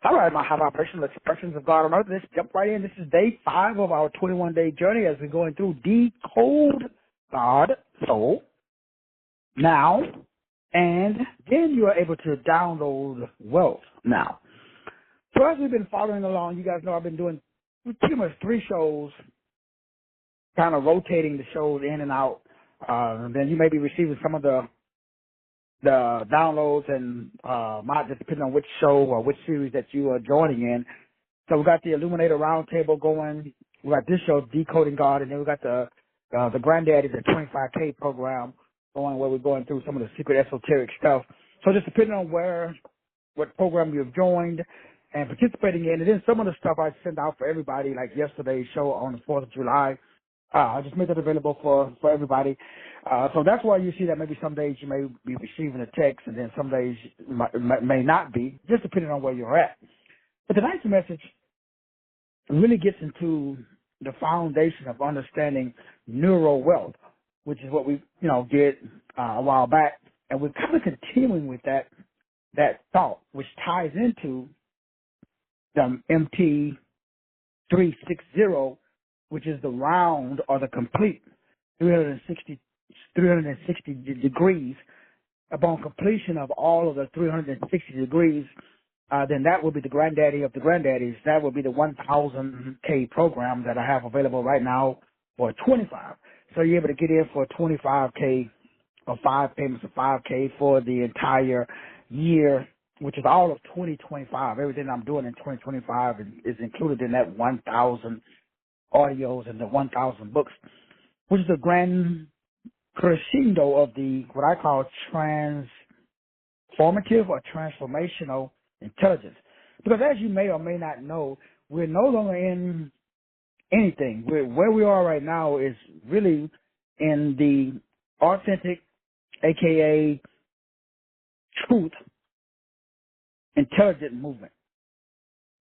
All right, my high vibrational expressions of God on earth. Let's jump right in. This is day 5 of our 21-day journey as we're going through Decode God, Soul, Now, and then you are able to download Wealth Now. So as we've been following along, you guys know I've been doing pretty much 3 shows, kind of rotating the shows in and out. And then you may be receiving some of the downloads and might just depending on which show or which series that you are joining in. So we got the Illuminator Roundtable going. We got this show, Decoding God, and then we got the Granddaddy, the 25K program going where we're going through some of the secret esoteric stuff. So just depending on what program you've joined and participating in, and then some of the stuff I sent out for everybody, like yesterday's show on the 4th of July. I just made that available for everybody. So that's why you see that maybe some days you may be receiving a text and then some days may not be, just depending on where you're at. But tonight's message really gets into the foundation of understanding neural wealth, which is what we, did a while back. And we're kind of continuing with that thought, which ties into the MT360, which is the round or the complete 360 degrees. Upon completion of all of the 360 degrees, then that will be the granddaddy of the granddaddies. That will be the 1,000K program that I have available right now for 25. So you're able to get in for 25K or 5 payments of 5K for the entire year, which is all of 2025. Everything I'm doing in 2025 is included in that 1,000 audios and the 1,000 books, which is the grand crescendo of the what I call transformative or transformational intelligence. Because as you may or may not know, we're no longer in anything. Where we are right now is really in the authentic, aka truth, intelligent movement.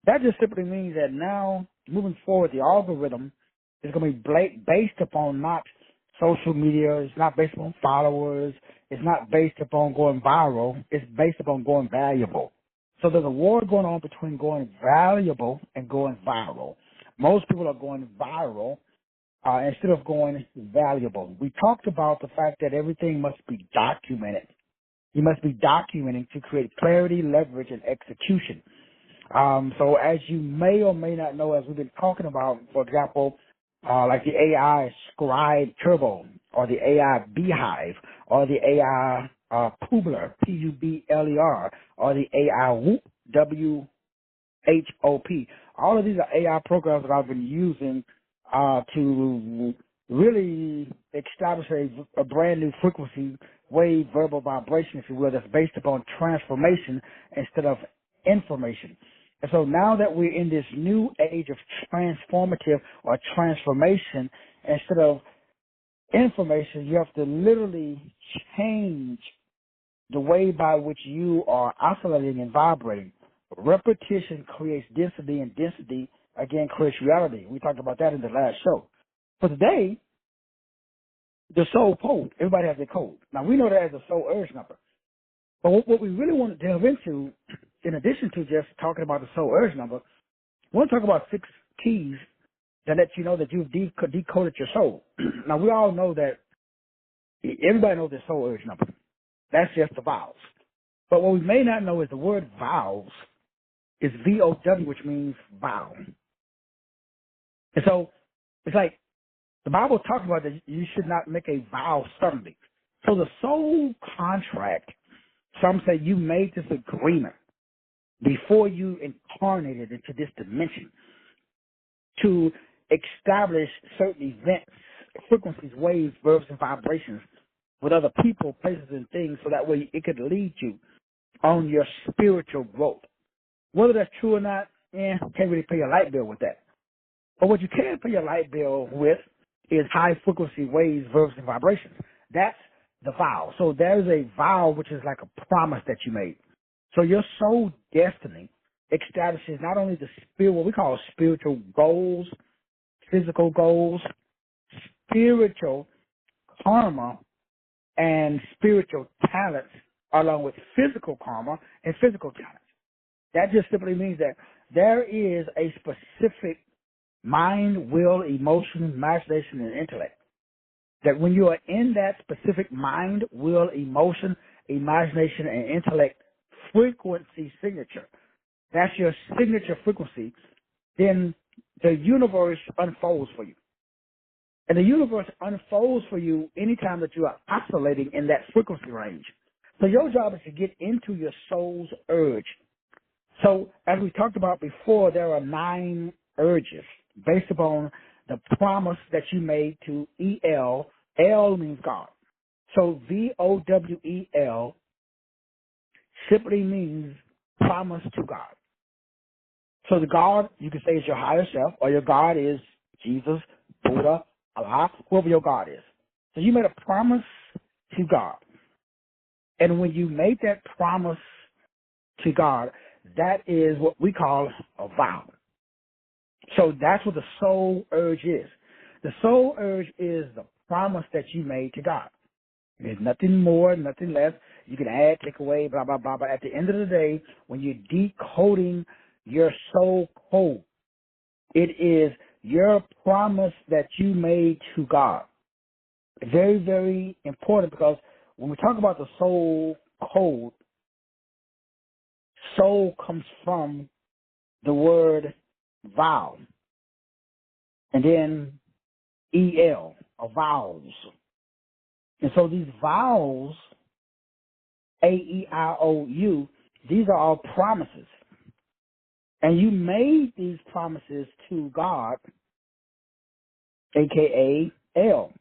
That just simply means that now, moving forward, the algorithm is going to be based upon not social media. It's not based upon followers. It's not based upon going viral. It's based upon going valuable. So there's a war going on between going valuable and going viral. Most people are going viral instead of going valuable. We talked about the fact that everything must be documented. You must be documenting to create clarity, leverage, and execution. So as you may or may not know, as we've been talking about, for example, like the AI Scribe Turbo, or the AI Beehive, or the AI Publer, Publer, or the AI Whoop, WHOP. All of these are AI programs that I've been using to really establish a brand new frequency, wave, verbal vibration, if you will, that's based upon transformation instead of information. And so now that we're in this new age of transformative or transformation, instead of information, you have to literally change the way by which you are oscillating and vibrating. Repetition creates density, and density, again, creates reality. We talked about that in the last show. For today, the soul code. Everybody has a code. Now, we know that as a soul urge number. But what we really want to delve into, in addition to just talking about the soul urge number, we want to talk about 6 keys that let you know that you've decoded your soul. Now, we all know that everybody knows the soul urge number. That's just the vowels. But what we may not know is the word vowels is VOW, which means vow. And so it's like the Bible talks about that you should not make a vow suddenly. So the soul contract, some say you made this agreement before you incarnated into this dimension to establish certain events, frequencies, waves, verbs, and vibrations with other people, places, and things, so that way it could lead you on your spiritual growth. Whether that's true or not, can't really pay your light bill with that. But what you can pay your light bill with is high frequency waves, verbs, and vibrations. That's the vow. So there's a vow which is like a promise that you made. So your soul destiny establishes not only the what we call spiritual goals, physical goals, spiritual karma, and spiritual talents, along with physical karma and physical talents. That just simply means that there is a specific mind, will, emotion, imagination, and intellect. That when you are in that specific mind, will, emotion, imagination, and intellect frequency signature, that's your signature frequency, then the universe unfolds for you. And the universe unfolds for you anytime that you are oscillating in that frequency range. So your job is to get into your soul's urge. So as we talked about before, there are 9 urges based upon the promise that you made to EL. L means God. So VOWEL simply means promise to God. So the God, you can say, is your higher self, or your God is Jesus, Buddha, Allah, whoever your God is. So you made a promise to God. And when you make that promise to God, that is what we call a vow. So that's what the soul urge is. The soul urge is the promise that you made to God. There's nothing more, nothing less. You can add, take away, blah, blah, blah. But at the end of the day, when you're decoding your soul code, it is your promise that you made to God. Very, very important, because when we talk about the soul code, soul comes from the word vowel, and then EL, or vowels. And so these vowels, AEIOU, these are all promises. And you made these promises to God, a.k.a. L.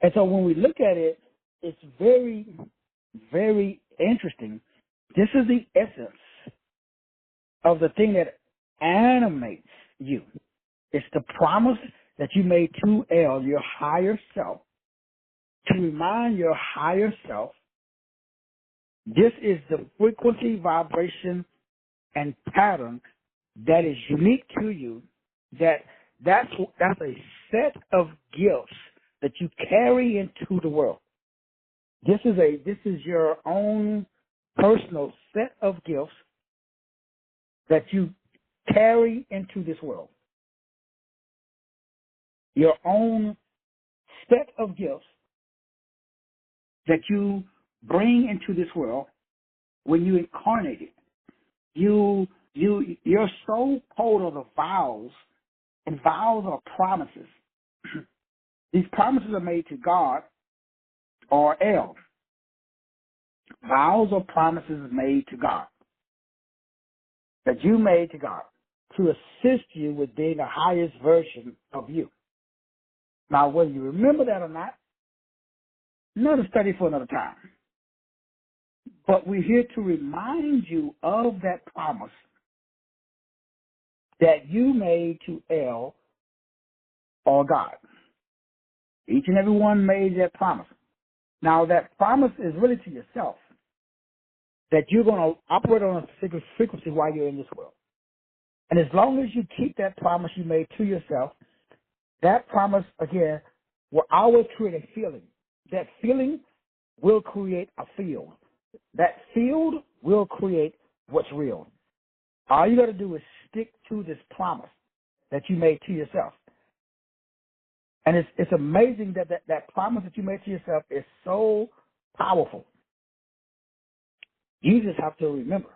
And so when we look at it, it's very, very interesting. This is the essence of the thing that animates you. It's the promise that you made to L, your higher self, to remind your higher self, this is the frequency, vibration, and pattern that is unique to you, that's a set of gifts that you carry into the world. This is your own personal set of gifts that you carry into this world. Your own set of gifts that you bring into this world when you incarnate it. Your soul code are the vowels, and vowels are promises. These promises are made to God, or L. Vowels are promises made to God, that you made to God to assist you with being the highest version of you. Now, whether you remember that or not, another study for another time. But we're here to remind you of that promise that you made to L, or God. Each and every one made that promise. Now, that promise is really to yourself, that you're going to operate on a specific frequency while you're in this world. And as long as you keep that promise you made to yourself, that promise, again, will always create a feeling. That feeling will create a field. That field will create what's real. All you got to do is stick to this promise that you made to yourself. And it's amazing that promise that you made to yourself is so powerful. You just have to remember.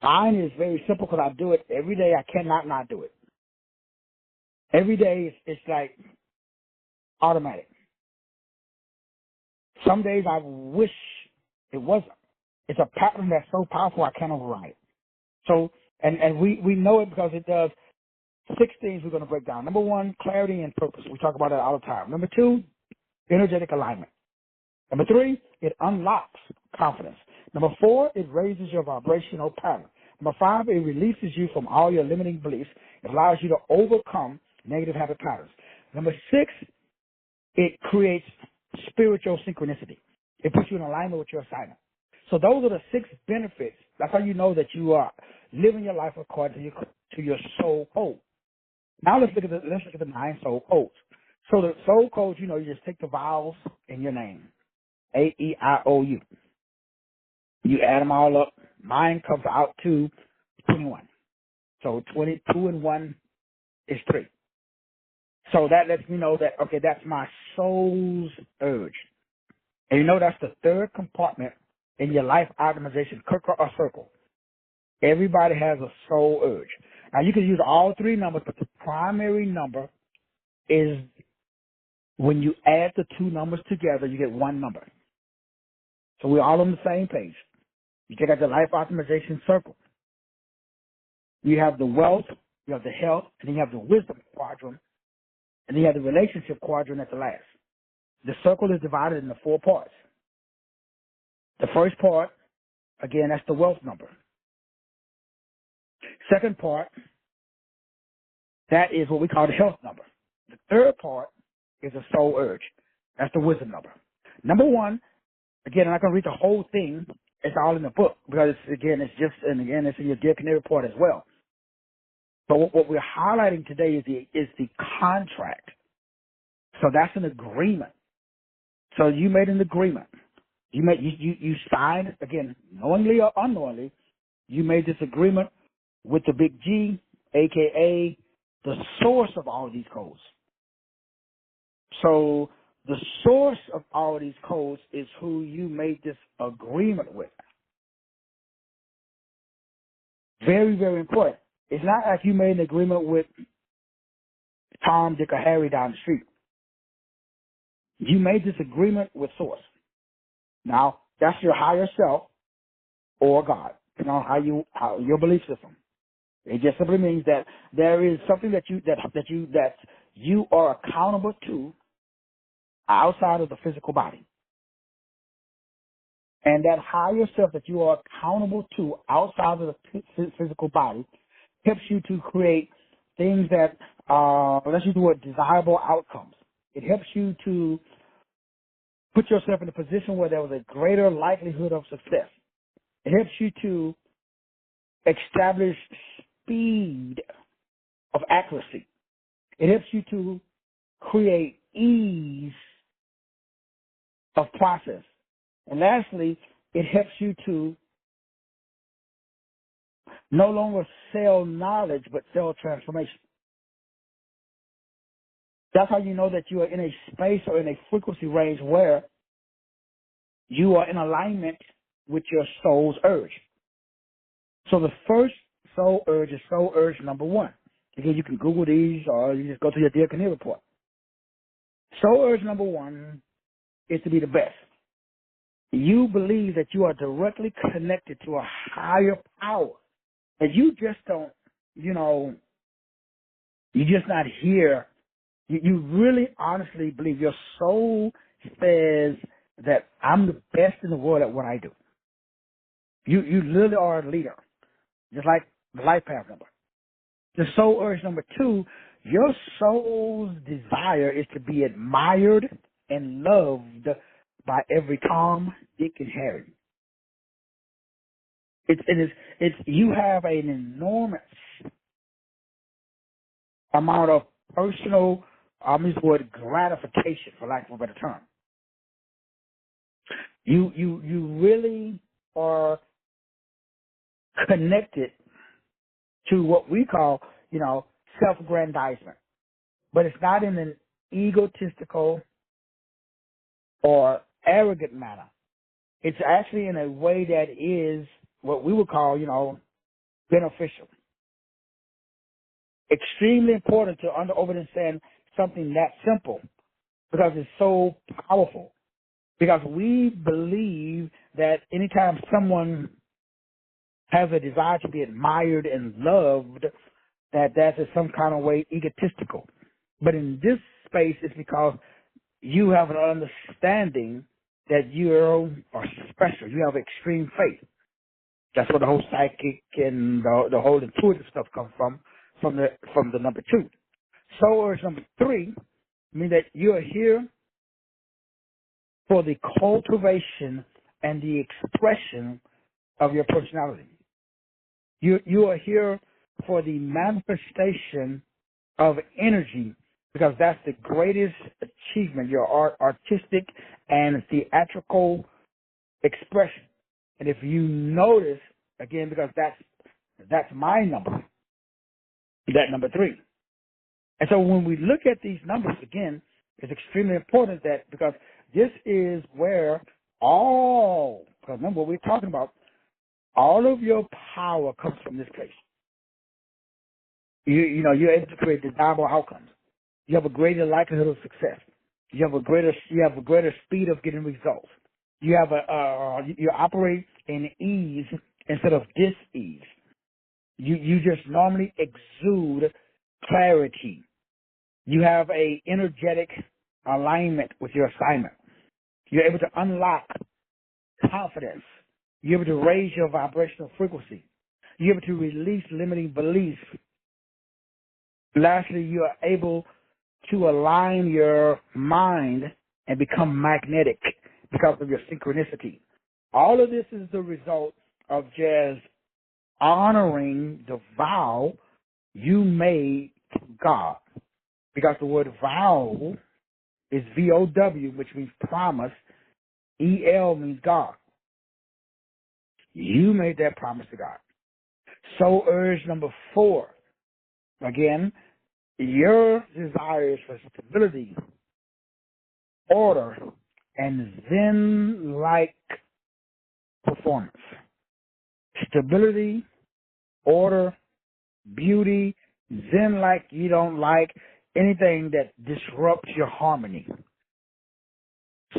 Mine is very simple because I do it every day. I cannot not do it. Every day it's like automatic. Some days I wish it wasn't. It's a pattern that's so powerful I can't override it. So, and we know it because it does 6 things we're going to break down. Number 1, clarity and purpose. We talk about that all the time. Number 2, energetic alignment. Number 3, it unlocks confidence. Number 4, it raises your vibrational pattern. Number 5, it releases you from all your limiting beliefs. It allows you to overcome negative habit patterns. Number 6, it creates spiritual synchronicity. It puts you in alignment with your assignment. So those are the 6 benefits. That's how you know that you are living your life according to your soul code. Now let's look at the 9 soul codes. So the soul codes, you just take the vowels in your name, AEIOU. You add them all up, Mine comes out to 21. So 22 and 1 is 3. So that lets me know that, okay, that's my soul's urge. And you know that's the third compartment in your life optimization circle. Everybody has a soul urge. Now, you can use all three numbers, but the primary number is when you add the two numbers together, you get one number. So we're all on the same page. You check out the life optimization circle. You have the wealth, you have the health, and then you have the wisdom quadrant, and then you have the relationship quadrant at the last. The circle is divided into 4 parts. The first part, again, that's the wealth number. Second part, that is what we call the health number. The third part is a soul urge. That's the wisdom number. Number 1, again, I'm not going to read the whole thing. It's all in the book because, it's in your Dear Canary report as well. But what we're highlighting today is the contract. So that's an agreement. So you made an agreement. You signed, again, knowingly or unknowingly, you made this agreement with the big G, a.k.a. the source of all of these codes. So the source of all of these codes is who you made this agreement with. Very, very important. It's not like you made an agreement with Tom, Dick, or Harry down the street. You made this agreement with source. Now, that's your higher self or God, how your belief system. It just simply means that there is something that you are accountable to outside of the physical body. And that higher self that you are accountable to outside of the physical body helps you to create things that lets you do desirable outcomes. It helps you to put yourself in a position where there was a greater likelihood of success. It helps you to establish speed of accuracy. It helps you to create ease of process. And lastly, it helps you to no longer sell knowledge, but sell transformation. That's how you know that you are in a space or in a frequency range where you are in alignment with your soul's urge. So the first soul urge is soul urge number 1. Again, you can Google these or you just go to your Dear Canary report. Soul urge number 1 is to be the best. You believe that you are directly connected to a higher power. And you just don't, you're just not here. You really honestly believe your soul says that I'm the best in the world at what I do. You literally are a leader, just like the life path number. The soul urge number 2, your soul's desire is to be admired and loved by every Tom, Dick, and Harry. You have an enormous amount of personal, gratification, for lack of a better term. You really are connected to what we call, self-aggrandizement. But it's not in an egotistical or arrogant manner. It's actually in a way that is what we would call, beneficial. Extremely important to understand something that simple because it's so powerful. Because we believe that anytime someone has a desire to be admired and loved, that's in some kind of way egotistical. But in this space, it's because you have an understanding that you are special. You have extreme faith. That's where the whole psychic and the whole intuitive stuff comes from the number 2. Soul urge number 3 means that you are here for the cultivation and the expression of your personality. You are here for the manifestation of energy because that's the greatest achievement, your artistic and theatrical expression. And if you notice, again, because that's my number, that number 3. And so when we look at these numbers, again, it's extremely important that because this is where because remember what we're talking about, all of your power comes from this place. You're able to create desirable outcomes. You have a greater likelihood of success. You have a greater speed of getting results. You operate in ease instead of dis-ease. You just normally exude clarity. You have a energetic alignment with your assignment. You're able to unlock confidence. You're able to raise your vibrational frequency. You're able to release limiting beliefs. Lastly, you are able to align your mind and become magnetic because of your synchronicity. All of this is the result of just honoring the vow you made to God. Because the word vow is VOW, which means promise. EL means God. You made that promise to God. So urge number 4. Again, your desires for stability, order, and Zen-like performance. Stability, order, beauty, Zen-like. You don't like anything that disrupts your harmony.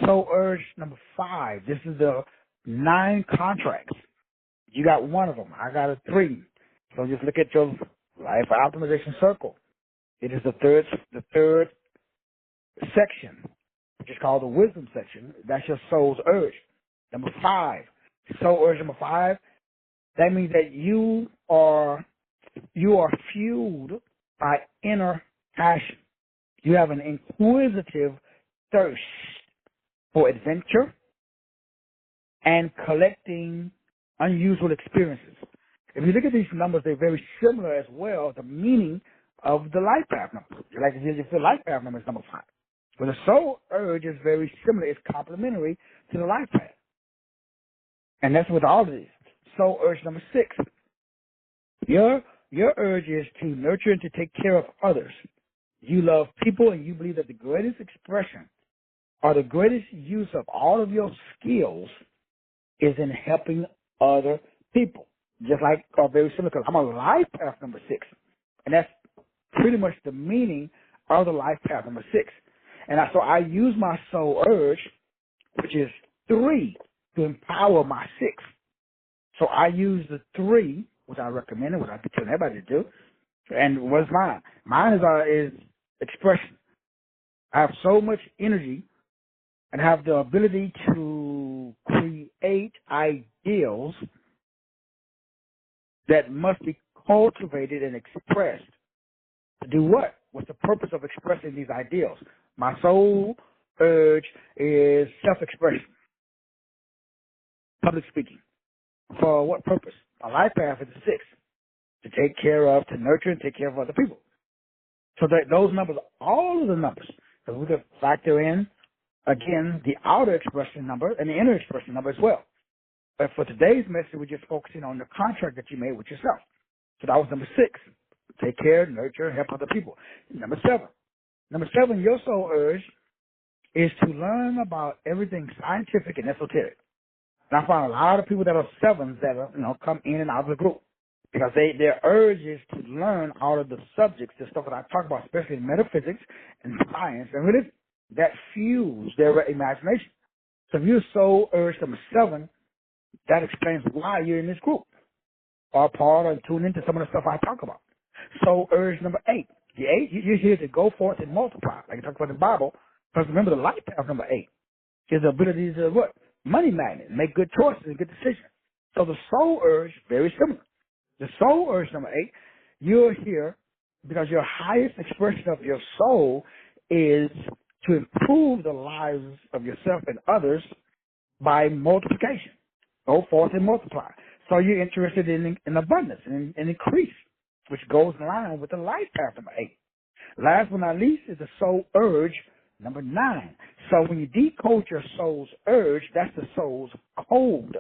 So urge number 5. This is the 9 contracts. You got one of them. I got a 3. So just look at your life optimization circle. It is the third section, which is called the wisdom section. That's your soul's urge. Number 5. Soul urge number 5. That means that you are fueled by inner passion. You have an inquisitive thirst for adventure and collecting unusual experiences. If you look at these numbers, they're very similar as well. The meaning of the life path number, like if the life path number is number 5, but the soul urge is very similar. It's complementary to the life path, and that's with all of these. Soul urge number 6. Your urge is to nurture and to take care of others. You love people, and you believe that the greatest expression or the greatest use of all of your skills is in helping other people. Just like, or very similar, because I'm a life path number 6. And that's pretty much the meaning of the life path number 6. And so I use my soul urge, which is 3, to empower my 6. So I use the 3, which I recommend and what I tell everybody to do. And what's mine? Mine is expression. I have so much energy and have the ability to create ideals that must be cultivated and expressed. To do what? What's the purpose of expressing these ideals? My soul urge is self-expression, public speaking. For what purpose? My life path is 6, to take care of, to nurture and take care of other people. So that those numbers, all of the numbers, because we could factor in, again, the outer expression number and the inner expression number as well. But for today's message, we're just focusing on the contract that you made with yourself. So that was number 6. Take care, nurture, help other people. Number 7. Number 7, your soul urge is to learn about everything scientific and esoteric. And I find a lot of people that are 7s that are, come in and out of the group because their urge is to learn all of the subjects, the stuff that I talk about, especially metaphysics and science and religion, that fuels their imagination. So if your soul urge number 7, that explains why you're in this group or part or tune into some of the stuff I talk about. Soul urge number 8. The 8, you're here to go forth and multiply, like you talk about in the Bible. Because remember, the life path number 8 is the ability to what? Money magnet, make good choices and good decisions. So the soul urge, very similar. The soul urge number 8, you're here because your highest expression of your soul is to improve the lives of yourself and others by multiplication. Go forth and multiply. So you're interested in abundance and increase, which goes in line with the life path number 8. Last but not least is the soul urge number 9. So when you decode your soul's urge, that's the soul's code.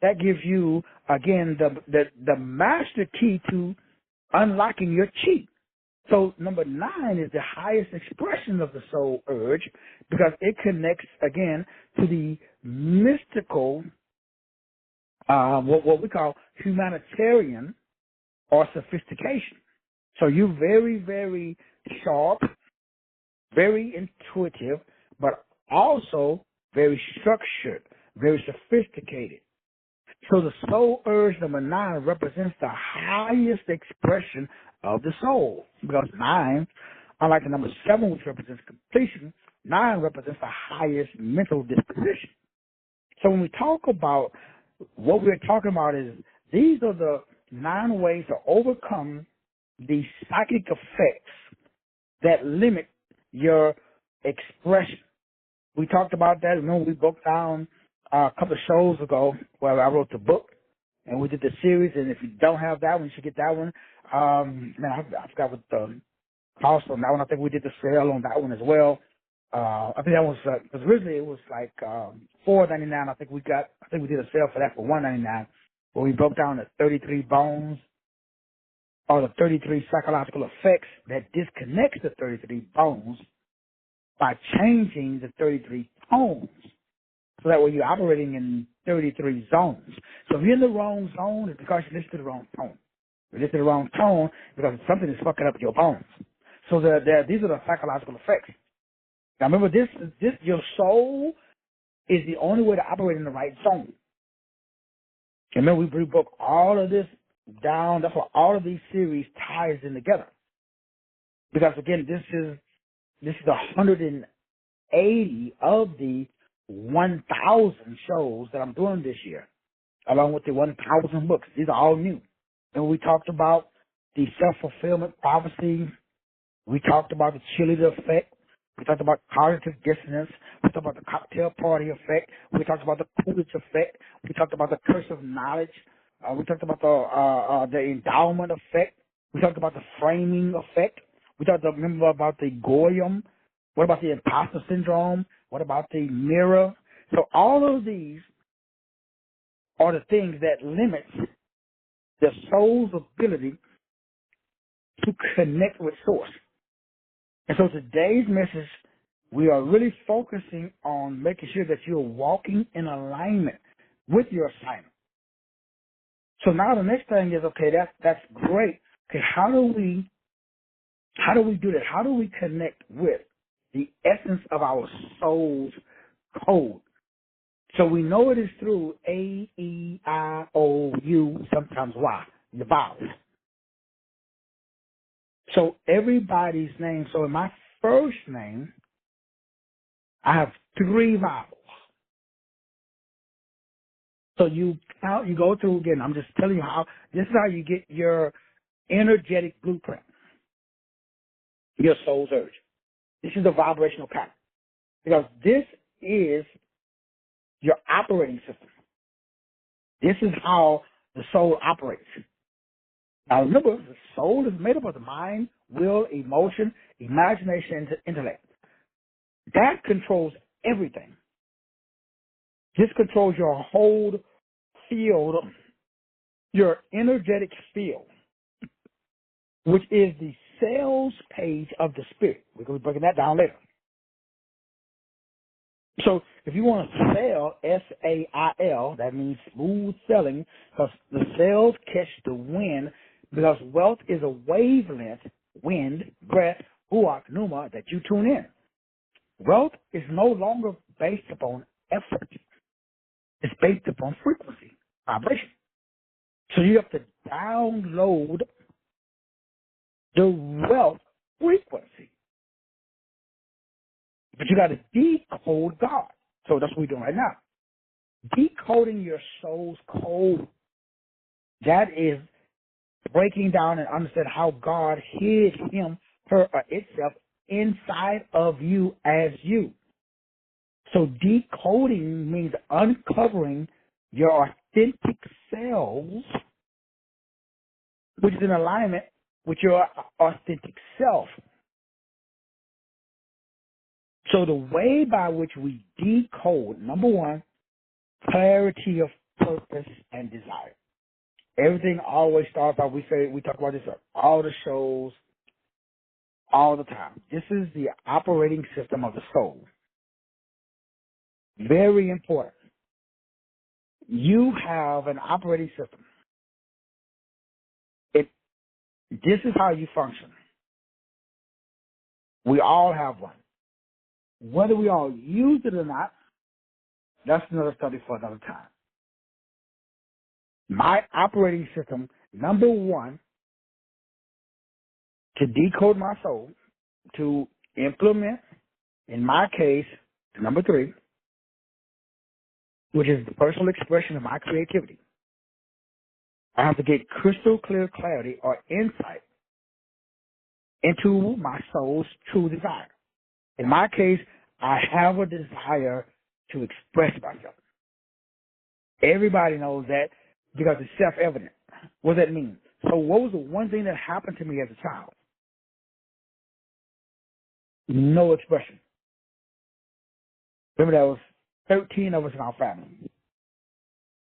that gives you, again, the master key to unlocking your chi. So number 9 is the highest expression of the soul urge because it connects, again, to the mystical, what we call humanitarian or sophistication. So you're very, very sharp, very intuitive, but also very structured, very sophisticated. So the soul urge number 9 represents the highest expression of the soul. Because 9, unlike the number 7, which represents completion, 9 represents the highest mental disposition. So when we talk about what we're talking about is these are the 9 ways to overcome the psychic effects that limit your expression. We talked about that. Remember, we broke down a couple of shows ago where I wrote the book and we did the series. And if you don't have that one, you should get that one. I forgot what the cost on that one. I think we did the sale on that one as well. I think that was because originally it was like $4.99. I think we did a sale for that for $1.99, where we broke down the 33 bones or the 33 psychological effects that disconnects the 33 bones by changing the 33 tones. So that way you're operating in 33 zones. So if you're in the wrong zone, it's because you listen to the wrong tone. You listen to the wrong tone because something is fucking up your bones. So these are the psychological effects. Now remember, this your soul is the only way to operate in the right zone. And remember, we broke all of this down. That's why all of these series ties in together. Because again, this is 180 of the 1,000 shows that I'm doing this year, along with the 1,000 books. These are all new. And we talked about the self-fulfillment prophecy. We talked about the cheerleader effect. We talked about cognitive dissonance. We talked about the cocktail party effect. We talked about the Coolidge effect. We talked about the curse of knowledge. We talked about the endowment effect. We talked about the framing effect. We talked about the goyim. What about the imposter syndrome? What about the mirror? So all of these are the things that limit the soul's ability to connect with source. And so today's message, we are really focusing on making sure that you're walking in alignment with your assignment. So now the next thing is, okay, that's great. Okay, how do we do that? How do we connect with the essence of our soul's code? So we know it is through A, E, I, O, U, sometimes Y, the vowels. So everybody's name, so in my first name, I have 3 vowels. So you go through again, I'm just telling you this is how you get your energetic blueprint, your soul's urge. This is the vibrational pattern. Because this is your operating system. This is how the soul operates. Now remember, the soul is made up of the mind, will, emotion, imagination, and intellect. That controls everything. This controls your whole field, your energetic field, which is the sales page of the spirit. We're going to be breaking that down later. So if you want to sell, S-A-I-L, that means smooth selling, because the sales catch the wind, because wealth is a wavelength, wind, breath, huak, pneuma, that you tune in. Wealth is no longer based upon effort. It's based upon frequency, vibration. So you have to download the wealth frequency. But you got to decode God. So that's what we're doing right now. Decoding your soul's code. That is breaking down and understand how God hid him, her, or itself inside of you as you. So decoding means uncovering your authentic selves, which is in alignment with your authentic self. So the way by which we decode, number one, clarity of purpose, and desire. Everything always starts off, we talk about this on all the shows, all the time. This is the operating system of the soul. Very important. You have an operating system. This is how you function. We all have one. Whether we all use it or not, that's another study for another time. My operating system, number one, to decode my soul, to implement, in my case, number three, which is the personal expression of my creativity. I have to get crystal clear clarity or insight into my soul's true desire. In my case, I have a desire to express myself. Everybody knows that because it's self-evident. What does that mean? So what was the one thing that happened to me as a child? No expression. Remember, there was 13 of us in our family.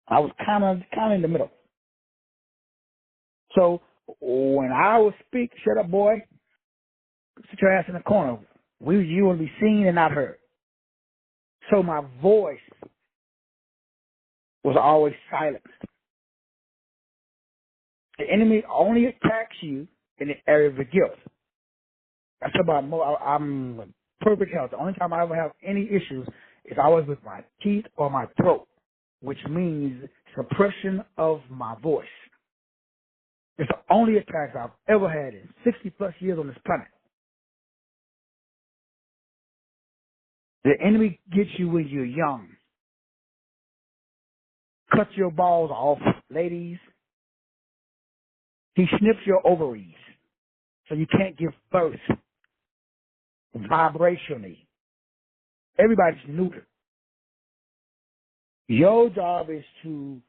I was kind of in the middle. So when I would speak, shut up, boy, sit your ass in the corner. You will be seen and not heard. So my voice was always silenced. The enemy only attacks you in the area of the gift. That's about I'm perfect health. The only time I ever have any issues is always with my teeth or my throat, which means suppression of my voice. It's the only attacks I've ever had in 60 plus years on this planet. The enemy gets you when you're young. Cuts your balls off, ladies. He snips your ovaries so you can't give birth vibrationally. Everybody's neutered. Your job is to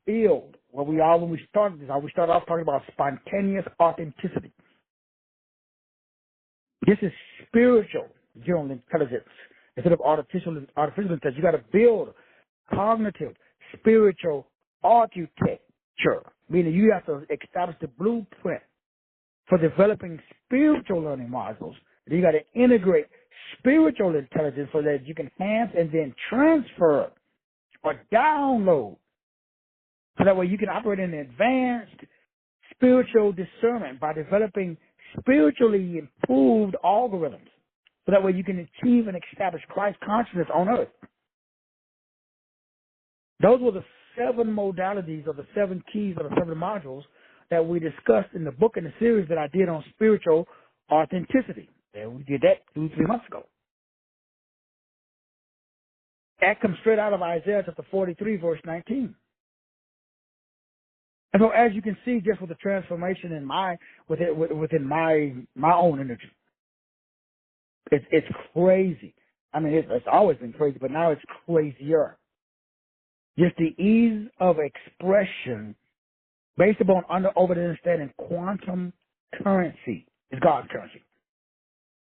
build what we are when we started this. We started off talking about spontaneous authenticity. This is spiritual general intelligence instead of artificial intelligence. You got to build cognitive, spiritual architecture, meaning you have to establish the blueprint for developing spiritual learning modules. You got to integrate spiritual intelligence so that you can enhance and then transfer or download, so that way you can operate in advanced spiritual discernment by developing spiritually improved algorithms, so that way you can achieve and establish Christ consciousness on earth. Those were the 7 modalities or the 7 keys or the 7 modules that we discussed in the book and the series that I did on spiritual authenticity. And we did that 2-3 months ago. That comes straight out of Isaiah chapter 43, verse 19. And so, as you can see, just with the transformation in within my own energy, it's crazy. I mean, it's always been crazy, but now it's crazier. Just the ease of expression based upon over the understanding quantum currency is God's currency.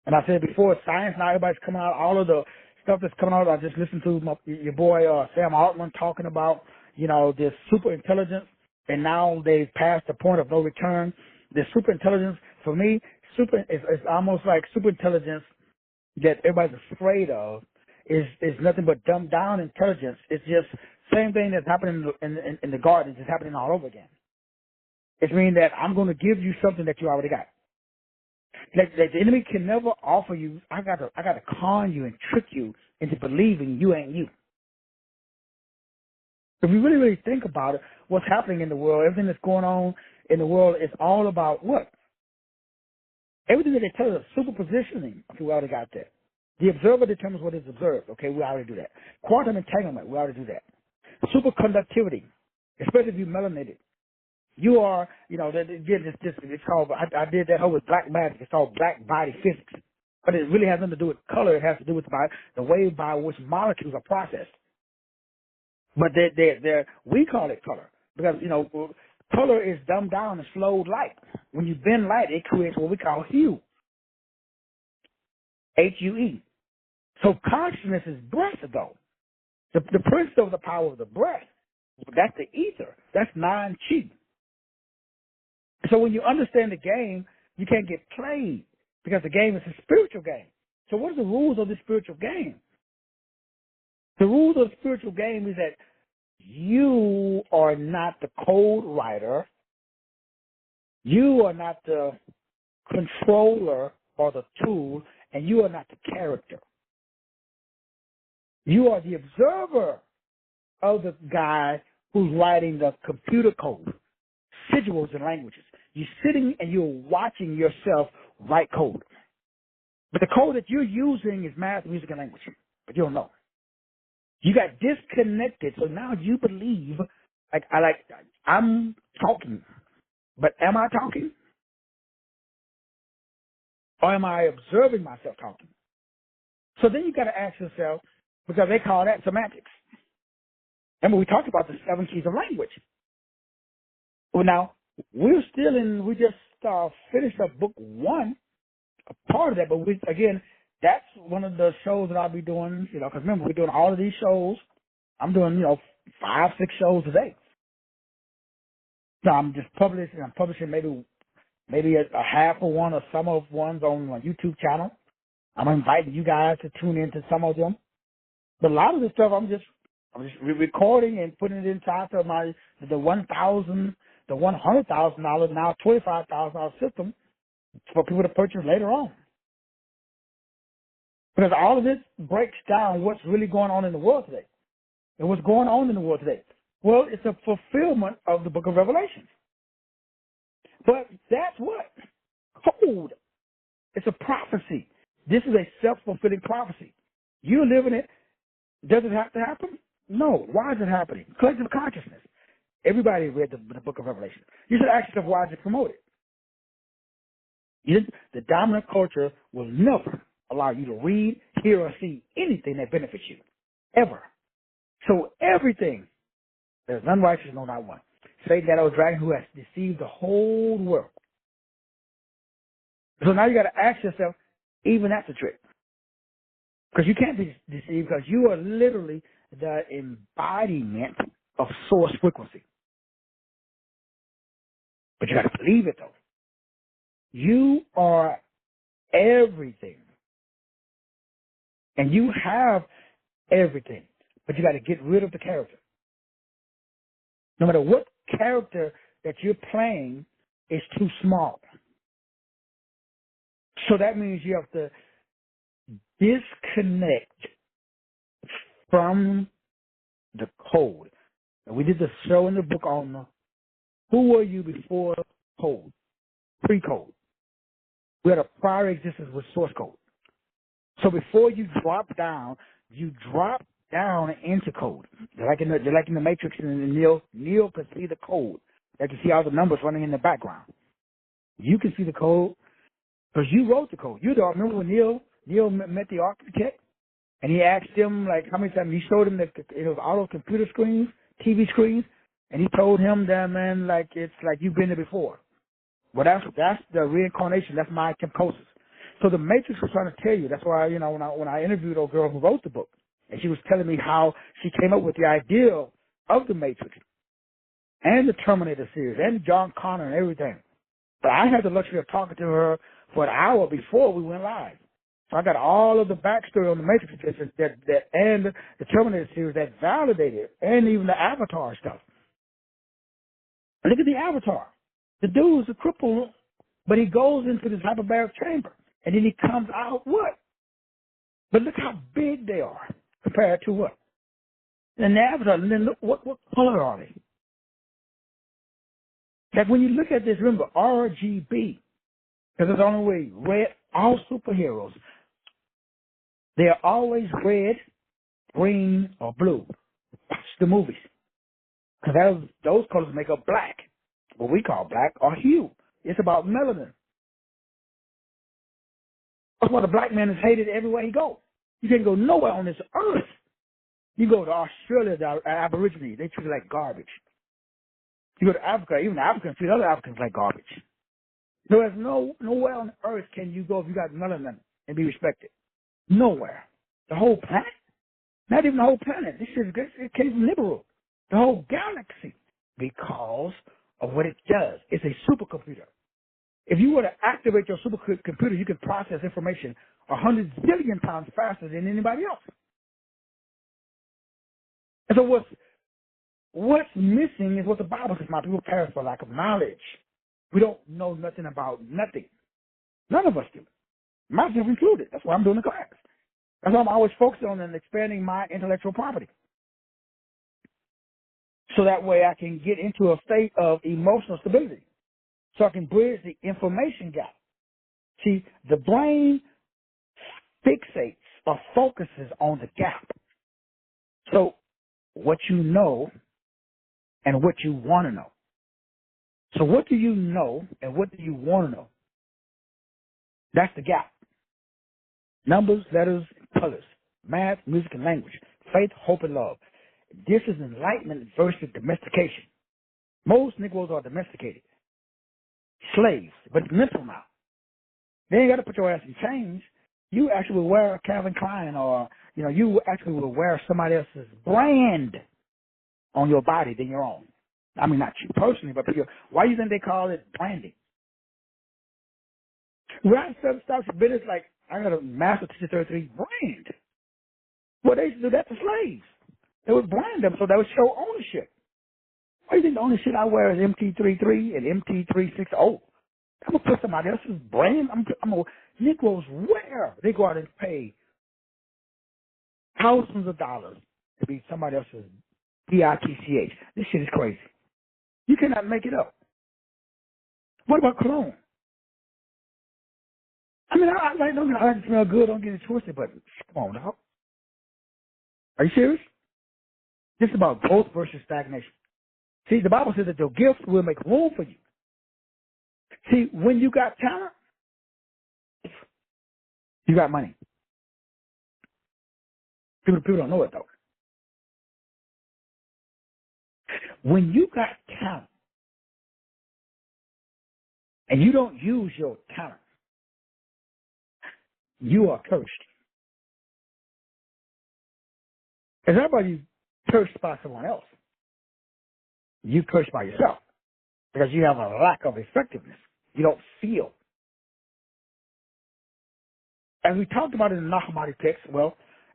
And I said before, science now, everybody's coming out, all of the stuff that's coming out. I just listened to your boy Sam Altman talking about, this super intelligence, and now they've passed the point of no return. This super intelligence, for me, it's almost like super intelligence that everybody's afraid of is nothing but dumbed down intelligence. It's just same thing that's happening in the garden. It's just happening all over again. It's meaning that I'm going to give you something that you already got. Like the enemy can never offer you. I got to con you and trick you into believing you ain't you. If you really, really think about it, what's happening in the world, everything that's going on in the world is all about what? Everything that they tell us, superpositioning. Okay, we already got that. The observer determines what is observed. Okay, we already do that. Quantum entanglement, we already do that. Superconductivity, especially if you're melanated. You are, it's called, I did that whole with black magic. It's called black body physics. But it really has nothing to do with color. It has to do with the way by which molecules are processed. But we call it color because, color is dumbed down and slowed light. When you bend light, it creates what we call hue. H-U-E. So consciousness is breath, though. The principle of the power of the breath That's the ether. That's non-chi. So when you understand the game, you can't get played because the game is a spiritual game. So what are the rules of the spiritual game? The rules of the spiritual game is that you are not the code writer. You are not the controller or the tool, and you are not the character. You are the observer of the guy who's writing the computer code, sigils and languages. You're sitting and you're watching yourself write code. But the code that you're using is math, music, and language. But you don't know. You got disconnected, so now you believe, I'm talking. But am I talking? Or am I observing myself talking? So then you got to ask yourself, because they call that semantics. Remember, we talked about the 7 keys of language. Well, now, we just finished up book 1, a part of that, but that's one of the shows that I'll be doing, because remember, we're doing all of these shows. I'm doing, 5, 6 shows a day. So I'm publishing maybe a half of one or some of ones on my YouTube channel. I'm inviting you guys to tune into some of them. But a lot of this stuff I'm just recording and putting it inside of the $100,000, now $25,000 system for people to purchase later on. Because all of this breaks down what's really going on in the world today. And what's going on in the world today? Well, it's a fulfillment of the book of Revelation. But that's what? Code. It's a prophecy. This is a self-fulfilling prophecy. You're living it. Does it have to happen? No. Why is it happening? Collective consciousness. Everybody read the book of Revelation. You should ask yourself, why is it promoted? The dominant culture will never allow you to read, hear, or see anything that benefits you. Ever. So everything, there's none righteous, no, not one. Satan, that old dragon who has deceived the whole world. So now you got to ask yourself, even that's a trick. Because you can't be deceived because you are literally the embodiment of source frequency. But you got to believe it, though. You are everything. And you have everything. But you got to get rid of the character. No matter what character that you're playing is too small. So that means you have to disconnect from the code. And we did the show in the book on who were you before code, pre-code. We had a prior existence with source code. So before you drop down into code. They're like in the Matrix, and Neo can see the code. They can see all the numbers running in the background. You can see the code because you wrote the code. Remember when Neo met the architect and he asked him like how many times he showed him all those computer screens, TV screens, and he told him that, man, like it's like you've been there before. Well, that's the reincarnation. That's my kempkosis. So the Matrix was trying to tell you. That's why when I interviewed a girl who wrote the book. And she was telling me how she came up with the idea of the Matrix and the Terminator series and John Connor and everything. But I had the luxury of talking to her for an hour before we went live. So I got all of the backstory on the Matrix that and the Terminator series that validated it, and even the Avatar stuff. Look at the Avatar. The dude's a cripple, but he goes into this hyperbaric chamber, and then he comes out what? But look how big they are. Compared to what? And the Avatar, and then look, what color are they? Like when you look at this, remember, RGB, because it's the only way, red, all superheroes, they are always red, green, or blue. Watch the movies. Because those colors make up black, what we call black, or hue. It's about melanin. That's why the black man is hated everywhere he goes. You can't go nowhere on this earth. You go to Australia, the Aborigines, they treat it like garbage. You go to Africa, even the Africans treat other Africans like garbage. So there's nowhere on earth can you go if you got melanin and be respected. Nowhere. The whole planet? Not even the whole planet. This is it came from liberal. the whole galaxy, because of what it does. It's a supercomputer. If you were to activate your supercomputer, you could process information 100 billion times faster than anybody else. And so what's missing is what the Bible says, my people perish for lack of knowledge. We don't know nothing about nothing. None of us do. Myself included. That's why I'm doing the class. That's why I'm always focused on and expanding my intellectual property. So that way I can get into a state of emotional stability. So I can bridge the information gap. See, the brain fixates or focuses on the gap. So what you know and what you want to know. So what do you know and what do you want to know? That's the gap. Numbers, letters, colors, math, music, and language, faith, hope, and love. This is enlightenment versus domestication. Most Negroes are domesticated. Slaves, but mental now. They ain't got to put your ass in chains. You actually will wear a Calvin Klein or, you actually will wear somebody else's brand on your body than your own. I mean, not you personally, but why do you think they call it branding? Right, so starts a business like, I got a Master Teacher 33 brand. Well, they used to do that to slaves. They would brand them so they would show ownership. Why do you think the only shit I wear is MT33 and MT360? I'm going to put somebody else's brand. Negroes wear. They go out and pay thousands of dollars to be somebody else's BITCH. This shit is crazy. You cannot make it up. What about cologne? I mean, I like to smell good. Don't get it twisted, but come on, dog. Are you serious? This is about growth versus stagnation. See, the Bible says that your gifts will make room for you. See, when you got talent, you got money. People don't know it, though. When you got talent and you don't use your talent, you are cursed. It's not about you cursed by someone else. You cursed by yourself because you have a lack of effectiveness. You don't feel. As we talked about in the Nahamadi text,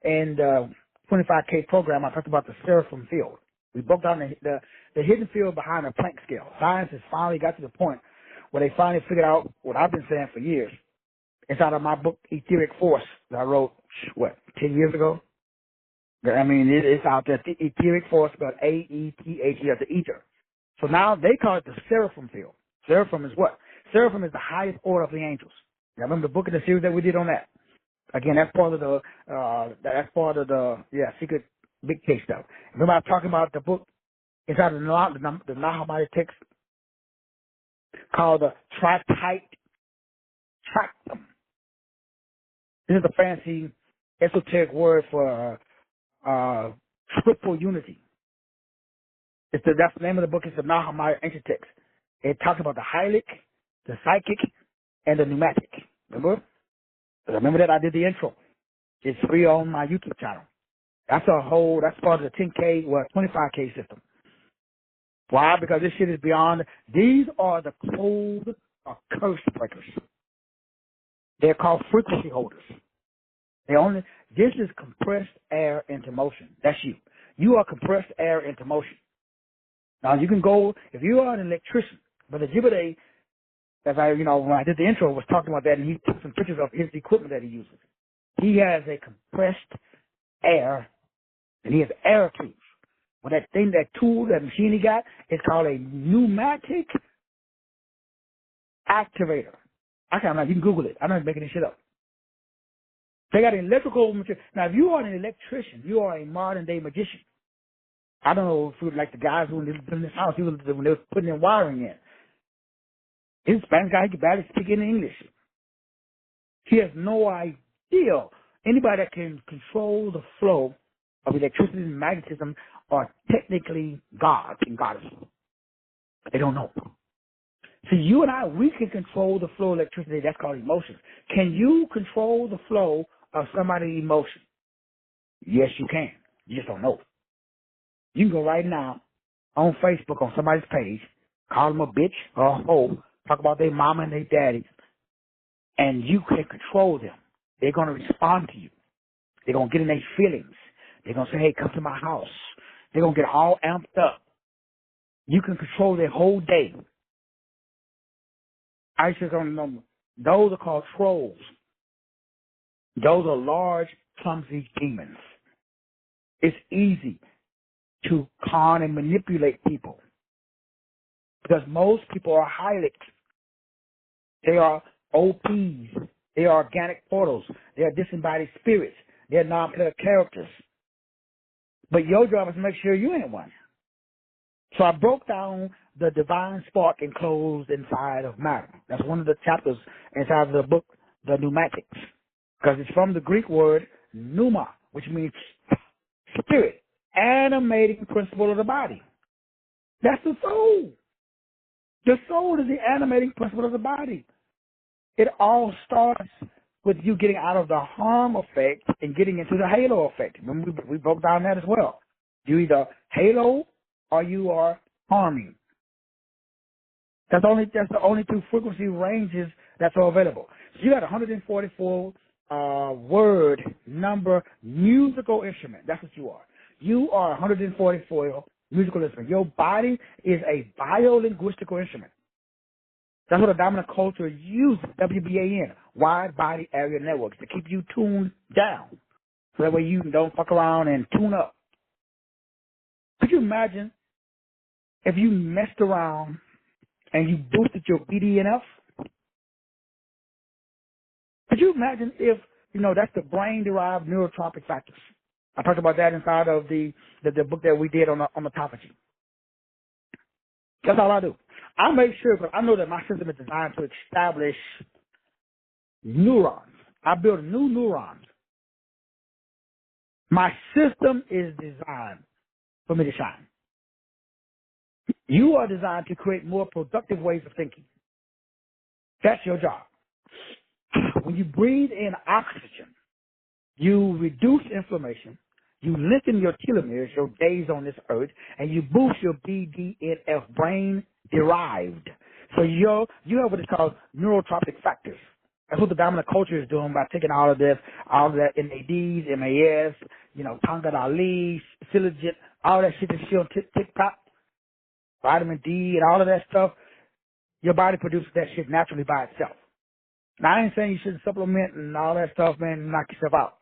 in the 25K program, I talked about the seraphim field. We broke down the hidden field behind the Planck scale. Science has finally got to the point where they finally figured out what I've been saying for years. It's out of my book, Etheric Force, that I wrote, 10 years ago? I mean, it's out there, Etheric Force, spelled A-E-T-H-E, the ether. So now they call it the seraphim field. Seraphim is what? Seraphim is the highest order of the angels. You remember the book and the series that we did on that? Again, that's part of the secret big case stuff. Remember I was talking about the book inside the Nahamadi text called the tripartite tractum. This is a fancy esoteric word for triple unity. That's the name of the book. It's the Nahamadi ancient text. It talks about the hylic, the psychic, and the pneumatic. Remember? Remember that I did the intro. It's free on my YouTube channel. That's part of the 10K, 25K system. Why? Because this shit is beyond. These are the code or curse breakers. They're called frequency holders. This is compressed air into motion. That's you. You are compressed air into motion. Now you can go, if you are an electrician, but the Jibide, when I did the intro, was talking about that, and he took some pictures of his equipment that he uses. He has a compressed air, and he has air tubes. Well, that machine he got, is called a pneumatic activator. You can Google it. I'm not making this shit up. They got an electrical material. Now, if you are an electrician, you are a modern-day magician. I don't know if it was like the guys who lived in this house, when they were putting in wiring in. He's a Spanish guy, he could barely speak any English. He has no idea. Anybody that can control the flow of electricity and magnetism are technically gods and goddesses. But they don't know. See, you and I, we can control the flow of electricity. That's called emotions. Can you control the flow of somebody's emotion? Yes, you can. You just don't know. You can go right now on Facebook on somebody's page, call them a bitch or a hoe, talk about their mama and their daddy, and you can control them. They're going to respond to you. They're going to get in their feelings. They're going to say, hey, come to my house. They're going to get all amped up. You can control their whole day. I just don't know. Those are called trolls. Those are large, clumsy demons. It's easy to con and manipulate people because most people are hylics. They are OPs. They are organic portals. They are disembodied spirits. They are non-player characters. But your job is to make sure you ain't one. So I broke down the divine spark enclosed inside of matter. That's one of the chapters inside of the book, The Pneumatics, because it's from the Greek word pneuma, which means spirit, animating principle of the body. That's the soul. The soul is the animating principle of the body. It all starts with you getting out of the harm effect and getting into the halo effect. Remember, we broke down that as well. You either halo or you are harming. That's the only two frequency ranges that are available. So you got 144 word, number, musical instrument. That's what you are. You are 144 musical instrument. Your body is a biolinguistical instrument. That's what the dominant culture uses, WBAN, wide body area networks, to keep you tuned down. So that way you don't fuck around and tune up. Could you imagine if you messed around and you boosted your BDNF? Could you imagine if, that's the brain-derived neurotropic factors? I talked about that inside of the book that we did on autophagy. That's all I do. I make sure, because I know that my system is designed to establish neurons. I build new neurons. My system is designed for me to shine. You are designed to create more productive ways of thinking. That's your job. When you breathe in oxygen, you reduce inflammation, you lengthen your telomeres, your days on this earth, and you boost your BDNF, brain derived. So you have what is called neurotropic factors. That's what the dominant culture is doing by taking all of that NADs, MAS, Tonga Ali, Silogit, all that shit that shit on TikTok, vitamin D and all of that stuff. Your body produces that shit naturally by itself. Now, I ain't saying you shouldn't supplement and all that stuff, man, and knock yourself out.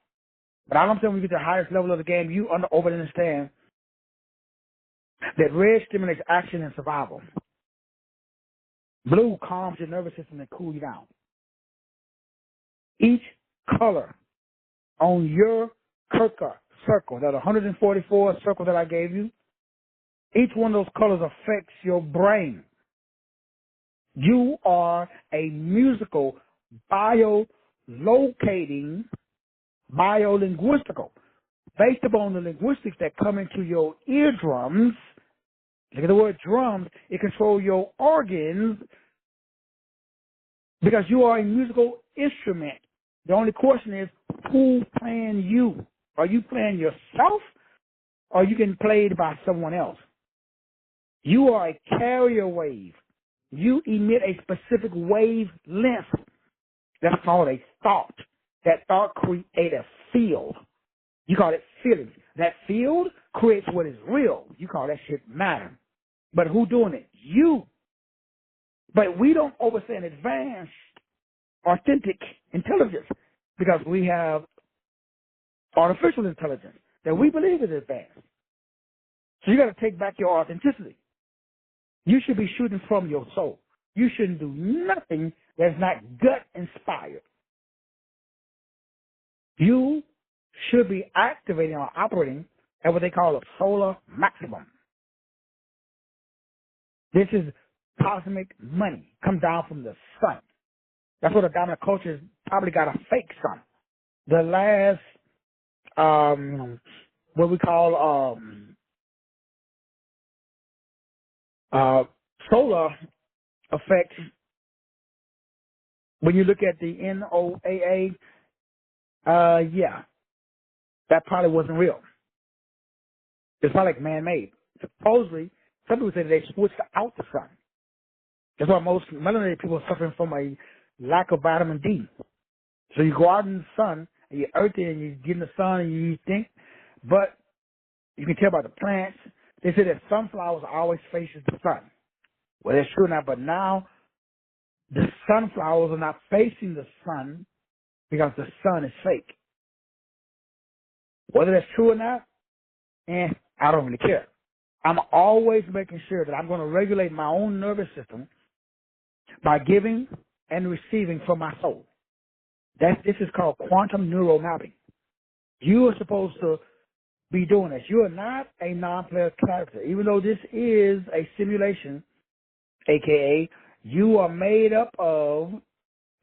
But all I'm saying, when you get to the highest level of the game, you over understand that red stimulates action and survival. Blue calms your nervous system and cools you down. Each color on your Kirka circle, that 144 circle that I gave you, each one of those colors affects your brain. You are a musical, biolocating, biolinguistical. Based upon the linguistics that come into your eardrums, look at the word drums, it controls your organs because you are a musical instrument. The only question is, who's playing you? Are you playing yourself or are you getting played by someone else? You are a carrier wave. You emit a specific wavelength. That's called a thought. That thought creates a field. You call it feelings. That field creates what is real. You call that shit matter. But who doing it? You. But we don't overstand advanced, authentic intelligence because we have artificial intelligence that we believe is advanced. So you got to take back your authenticity. You should be shooting from your soul. You shouldn't do nothing that's not gut-inspired. You should be activating or operating at what they call a solar maximum. This is cosmic money. Come down from the sun. That's what the dominant culture has probably got a fake sun. The last, what we call solar effect, when you look at the NOAA, yeah, that probably wasn't real. It's probably like man-made. Supposedly, Some people say they switched out the sun. That's why most melanated people are suffering from a lack of vitamin D. So you go out in the sun, and you're earthy, and you get in the sun, and you think, but you can tell by the plants. They say that sunflowers always faces the sun. Well, that's true now, but now the sunflowers are not facing the sun because the sun is fake. Whether that's true or not, I don't really care. I'm always making sure that I'm going to regulate my own nervous system by giving and receiving from my soul. This is called quantum neural mapping. You are supposed to be doing this. You are not a non-player character. Even though this is a simulation, a.k.a. you are made up of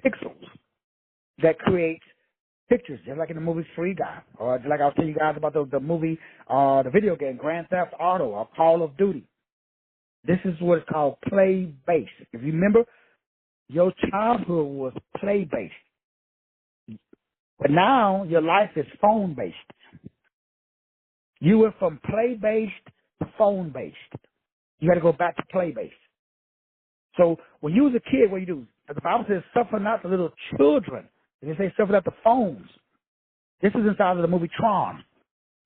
pixels that create pictures, just like in the movie Free Guy, or like I was telling you guys about the movie, the video game Grand Theft Auto or Call of Duty. This is what is called play-based. If you remember, your childhood was play-based. But now your life is phone-based. You went from play-based to phone-based. You got to go back to play-based. So when you was a kid, what you do? The Bible says, suffer not the little children. And they say, suffer not the phones. This is inside of the movie Tron.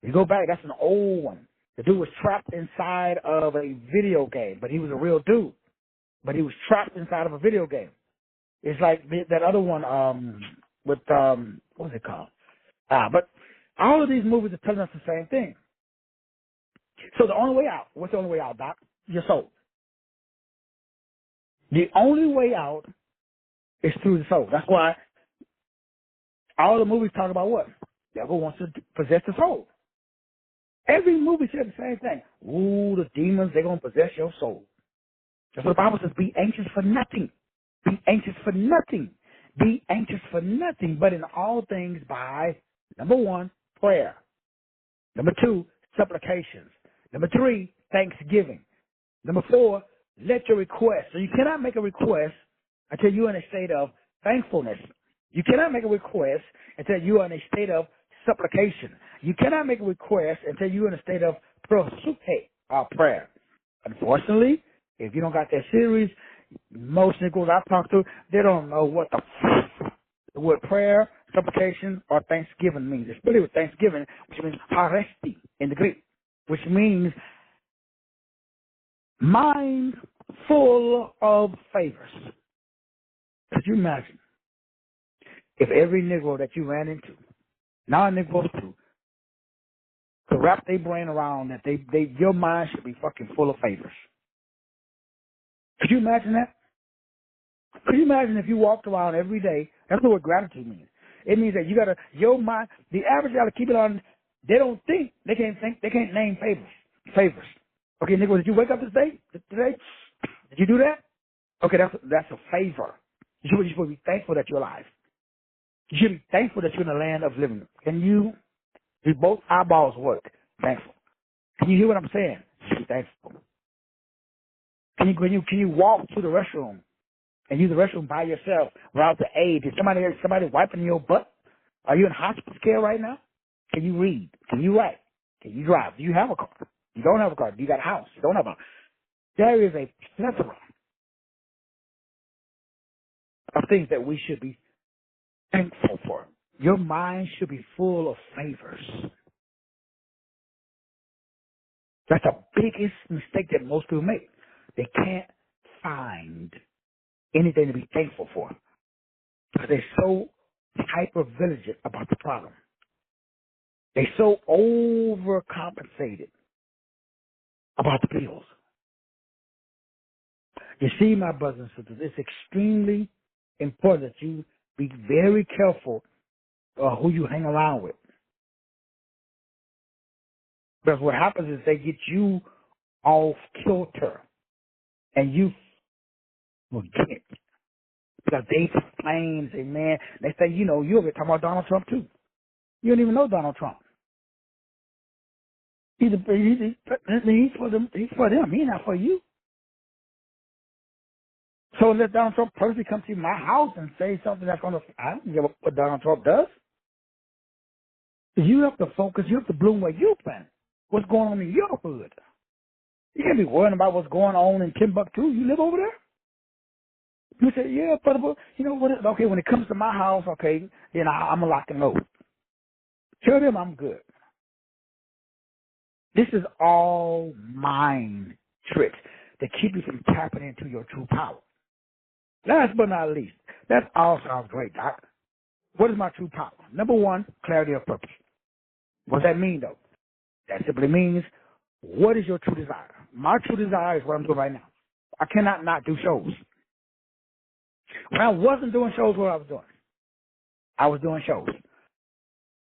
You go back, that's an old one. The dude was trapped inside of a video game, but he was a real dude. But he was trapped inside of a video game. It's like that other one with, what's it called? But all of these movies are telling us the same thing. So the only way out, what's the only way out, Doc? Your soul. The only way out is through the soul. That's why all the movies talk about what? The devil wants to possess the soul. Every movie says the same thing. Ooh, the demons, they're going to possess your soul. That's what the Bible says, be anxious for nothing. Be anxious for nothing. Be anxious for nothing, but in all things by, number 1, prayer. Number 2, supplications. Number 3, thanksgiving. Number 4, let your request. So you cannot make a request until you're in a state of thankfulness. You cannot make a request until you are in a state of supplication. You cannot make a request until you're in a state of prayer. Unfortunately, if you don't got that series, most Negroes I talk to, they don't know what the word prayer, supplication, or thanksgiving means. It's really with thanksgiving, which means haresti in the Greek, which means mind full of favors. Could you imagine if every Negro that you ran into, non-Negroes too, could wrap their brain around that your mind should be fucking full of favors? Could you imagine that? Could you imagine if you walked around every day? That's what gratitude means. It means that you gotta, your mind, the average gotta keep it on, they don't think, they can't name favors. Okay, Negro, did you wake up today? Did you do that? Okay, that's a favor. You should be thankful that you're alive. You should be thankful that you're in the land of living. Can you, do both eyeballs work? Thankful. Can you hear what I'm saying? You should be thankful. Can you walk to the restroom and use the restroom by yourself without the aid? Is somebody wiping your butt? Are you in hospital care right now? Can you read? Can you write? Can you drive? Do you have a car? You don't have a car. Do you got a house? You don't have a house. There is a plethora of things that we should be thankful for. Your mind should be full of favors. That's the biggest mistake that most people make. They can't find anything to be thankful for because they're so hyper-vigilant about the problem. They're so overcompensated about the bills. You see, my brothers and sisters, it's extremely important that you be very careful who you hang around with. Because what happens is they get you off kilter and you forget. Because they complain and say, man, they say, you'll be talking about Donald Trump too. You don't even know Donald Trump. He's for them. He's not for you. So let Donald Trump personally come to my house and say something that's going to, I don't give a what Donald Trump does. You have to focus, you have to bloom where you plant. What's going on in your hood? You can't be worrying about what's going on in Timbuktu. You live over there? You say, yeah, but you know what? Okay, when it comes to my house, okay, then I'm going to lock and load. Tell them I'm good. This is all mind tricks to keep you from tapping into your true power. Last but not least, that all sounds great, Doc. What is my true power? Number one, clarity of purpose. What does that mean, though? That simply means, what is your true desire? My true desire is what I'm doing right now. I cannot not do shows. When I wasn't doing shows, what I was doing? I was doing shows.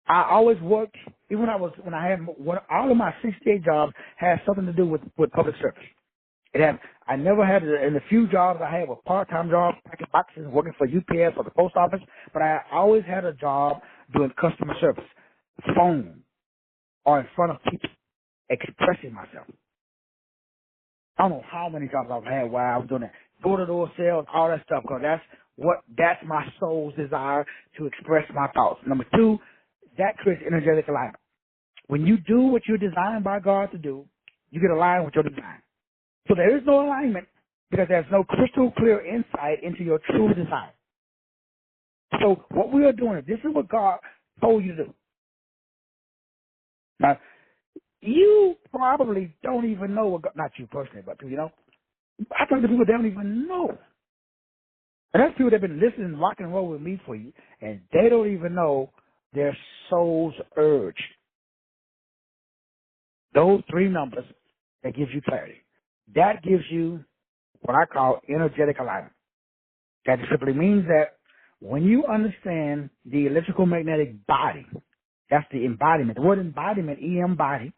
I always worked, even when I had, all of my 68 jobs had something to do with public service. I never had, in the few jobs I had were part-time jobs, packing boxes, working for UPS or the post office, but I always had a job doing customer service, phone, or in front of people, expressing myself. I don't know how many jobs I've had where I was doing that. Door-to-door sales, all that stuff, because that's my soul's desire to express my thoughts. Number two, that creates energetic alignment. When you do what you're designed by God to do, you get aligned with your design. So there is no alignment because there's no crystal clear insight into your true design. So what we are doing is this is what God told you to do. Now, you probably don't even know what God, not you personally, but you know, I talk to people that don't even know. And that's people that have been listening, rock and roll with me for you, and they don't even know their soul's urge. Those three numbers that gives you clarity. That gives you what I call energetic alignment. That simply means that when you understand the electrical magnetic body, that's the embodiment. The word embodiment, EM body,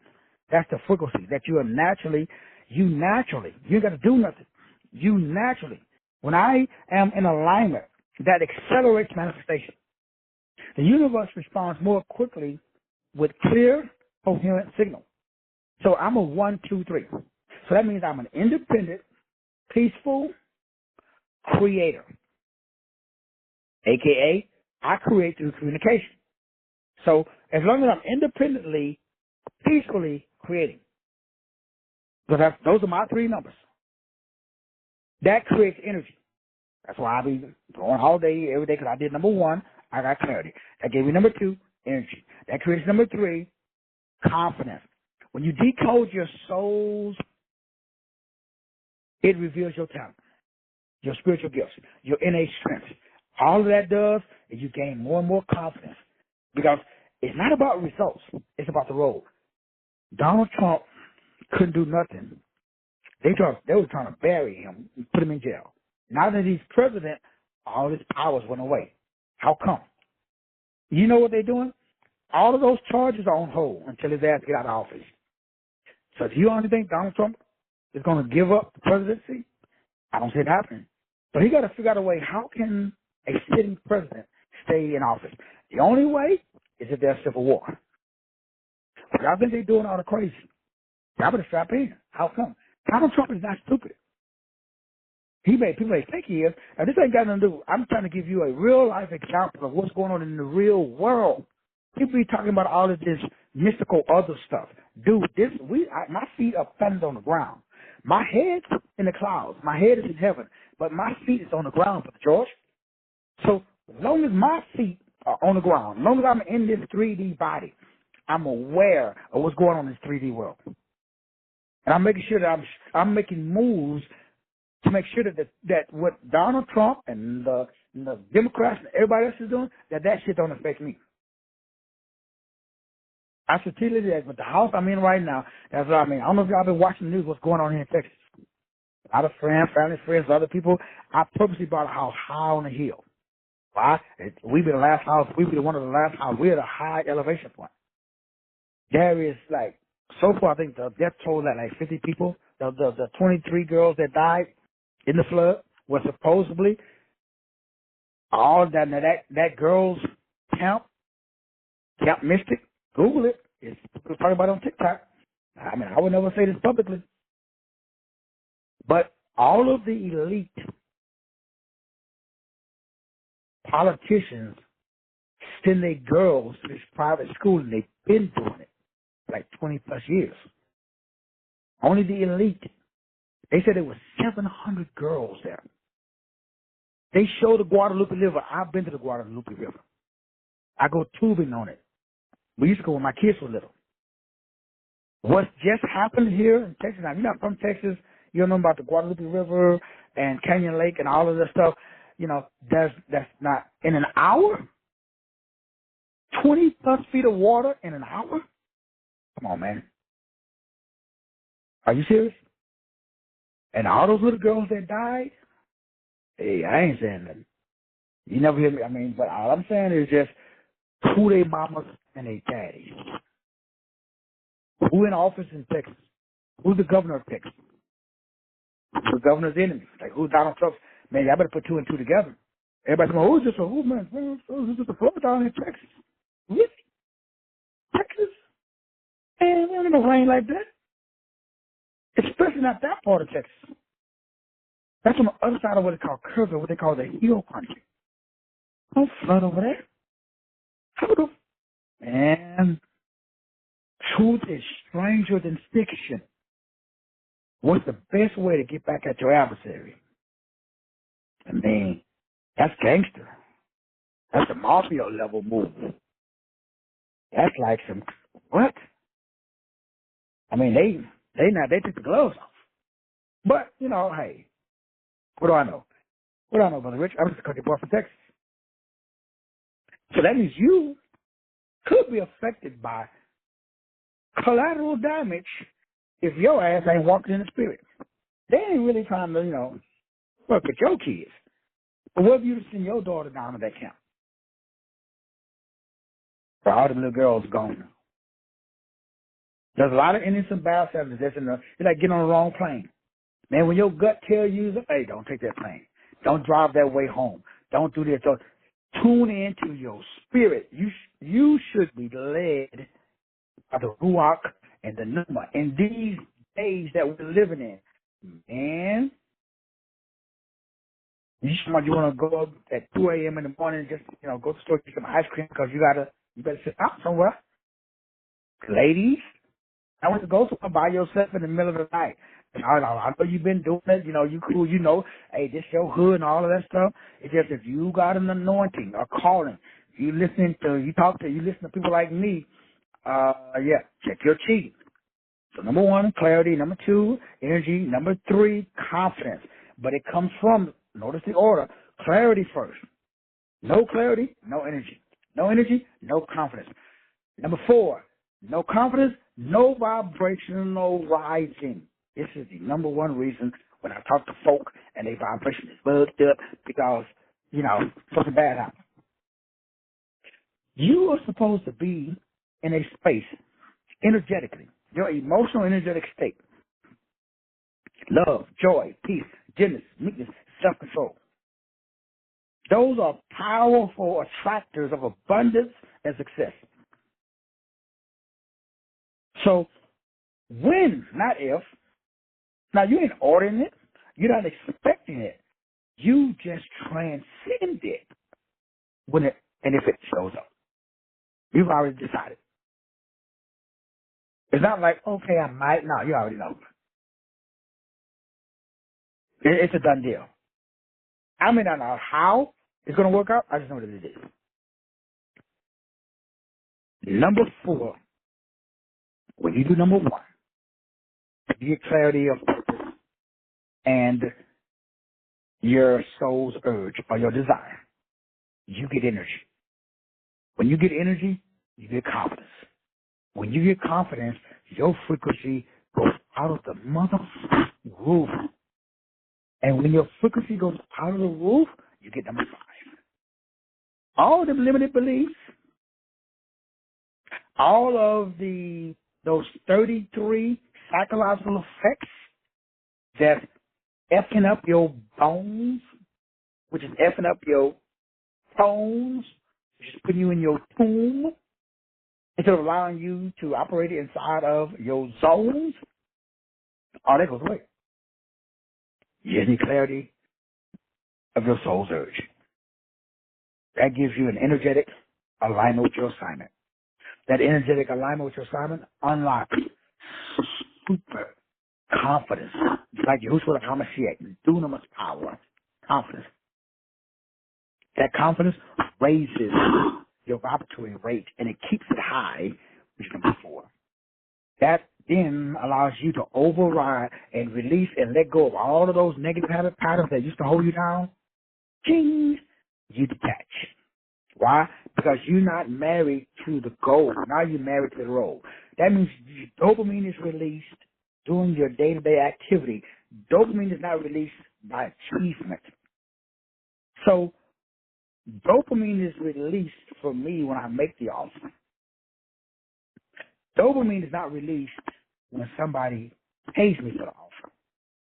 that's the frequency that you naturally, you got to do nothing. You naturally, when I am in alignment, that accelerates manifestation. The universe responds more quickly with clear, coherent signal. So I'm a 1, 2, 3. So that means I'm an independent, peaceful creator, a.k.a. I create through communication. So as long as I'm independently, peacefully creating, because those are my three numbers, that creates energy. That's why I be going all day, every day, because I did number one, I got clarity. That gave me number two, energy. That creates number three, confidence. When you decode your souls, it reveals your talent, your spiritual gifts, your innate strengths. All of that does is you gain more and more confidence because it's not about results. It's about the role. Donald Trump couldn't do nothing. They were trying to bury him and put him in jail. Now that he's president, all his powers went away. How come? You know what they're doing? All of those charges are on hold until his ass get out of office. So do you honestly think Donald Trump is going to give up the presidency? I don't see it happening. So he got to figure out a way, how can a sitting president stay in office? The only way is if there's civil war. But y'all think they're doing all the crazy. Y'all better strap in. How come? Donald Trump is not stupid. People may think he is. Now, this ain't got nothing to do. I'm trying to give you a real-life example of what's going on in the real world. People be talking about all of this mystical other stuff. Dude, my feet are planted on the ground. My head's in the clouds. My head is in heaven. But my feet is on the ground, Brother George. So as long as my feet are on the ground, as long as I'm in this 3D body, I'm aware of what's going on in this 3D world. And I'm making sure that I'm making moves to make sure that what Donald Trump and the Democrats and everybody else is doing, that shit don't affect me. I should tell you that, but the house I'm in right now, that's what I mean. I don't know if y'all been watching the news, what's going on here in Texas. A lot of friends, family, friends, other people. I purposely bought a house high on the hill. Why? We be the last house. We be one of the last houses. We're at a high elevation point. There is so far I think the death toll like 50 people. The 23 girls that died in the flood was supposedly all that girls Camp Mystic. Google it. It's talking about it on TikTok. I mean, I would never say this publicly. But all of the elite politicians send their girls to this private school, and they've been doing it like 20 plus years. Only the elite. They said there were 700 girls there. They show the Guadalupe River. I've been to the Guadalupe River. I go tubing on it. We used to go when my kids were little. What's just happened here in Texas, now you're not from Texas, you don't know about the Guadalupe River and Canyon Lake and all of that stuff. You know, that's not in an hour? 20 plus feet of water in an hour? Come on, man. Are you serious? And all those little girls that died? Hey, I ain't saying nothing. You never hear me. I mean, but all I'm saying is just who they mamas and they daddies. Who in office in Texas? Who's the governor of Texas? Who's the governor's enemy? Like, who's Donald Trump? Man, I better put two and two together. Everybody's going, who's this? Who, man? Who's this? A flood down in Texas? Really? Texas? Man, there ain't no rain like that. Especially not that part of Texas. That's on the other side of what they call curve, what they call the hill country. Don't flood over there. How the man? Truth is stranger than fiction. What's the best way to get back at your adversary? I mean, that's gangster. That's a mafia level move. That's like some what? I mean, they took the gloves off. But you know, hey, what do I know? What do I know, Brother Rich? I'm just a country boy from Texas. So that means you could be affected by collateral damage if your ass ain't walking in the spirit. They ain't really trying to, you know, work with your kids. But what if you send your daughter down to that camp? For all the little girls gone. There's a lot of innocent bystanders that's it's like getting on the wrong plane. Man, when your gut tells you, hey, don't take that plane. Don't drive that way home. Don't do this. Don't. Tune into your spirit. You should be led by the Ruach and the Pneuma. In these days that we're living in, man, you want to go up at 2 a.m. in the morning and just, you know, go to the store, get some ice cream because you better sit out somewhere. Ladies, I want to go somewhere by yourself in the middle of the night. And I know you've been doing it, you know, you cool, you know, hey, this your hood and all of that stuff. It's just if you got an anointing or calling, you listen to people like me, yeah, check your cheating. So number one, clarity. Number two, energy. Number three, confidence. But it comes from, notice the order, clarity first. No clarity, no energy. No energy, no confidence. Number four, no confidence, no vibrational rising. This is the number one reason when I talk to folk and their vibration is bugged up because, you know, something bad happened. You are supposed to be in a space energetically, your emotional energetic state. Love, joy, peace, gentleness, meekness, self-control. Those are powerful attractors of abundance and success. So when, not if, now you ain't ordering it, you're not expecting it. You just transcend it when it and if it shows up. You've already decided. It's not like, okay, I might. No, you already know. It's a done deal. I may not know how it's going to work out. I just know what it is. Number four, when you do number one, you get clarity of purpose and your soul's urge or your desire. You get energy. When you get energy, you get confidence. When you get confidence, your frequency goes out of the mother roof. And when your frequency goes out of the roof, you get number five. All the limited beliefs, all of those 33 psychological effects that's effing up your bones, which is effing up your tones, which is putting you in your tomb, instead of allowing you to operate inside of your zones, all that goes away. You need clarity of your soul's urge. That gives you an energetic alignment with your assignment. That energetic alignment with your assignment unlocks super confidence. It's like Yahushua HaMashiach, dunamis power, confidence. That confidence raises your vibratory rate, and it keeps it high, which is number 4. That then allows you to override and release and let go of all of those negative habit patterns that used to hold you down. Ching! You detach. Why? Because you're not married to the goal. Now you're married to the role. That means dopamine is released during your day-to-day activity. Dopamine is not released by achievement. So dopamine is released for me when I make the offer. Dopamine is not released when somebody pays me for the offer.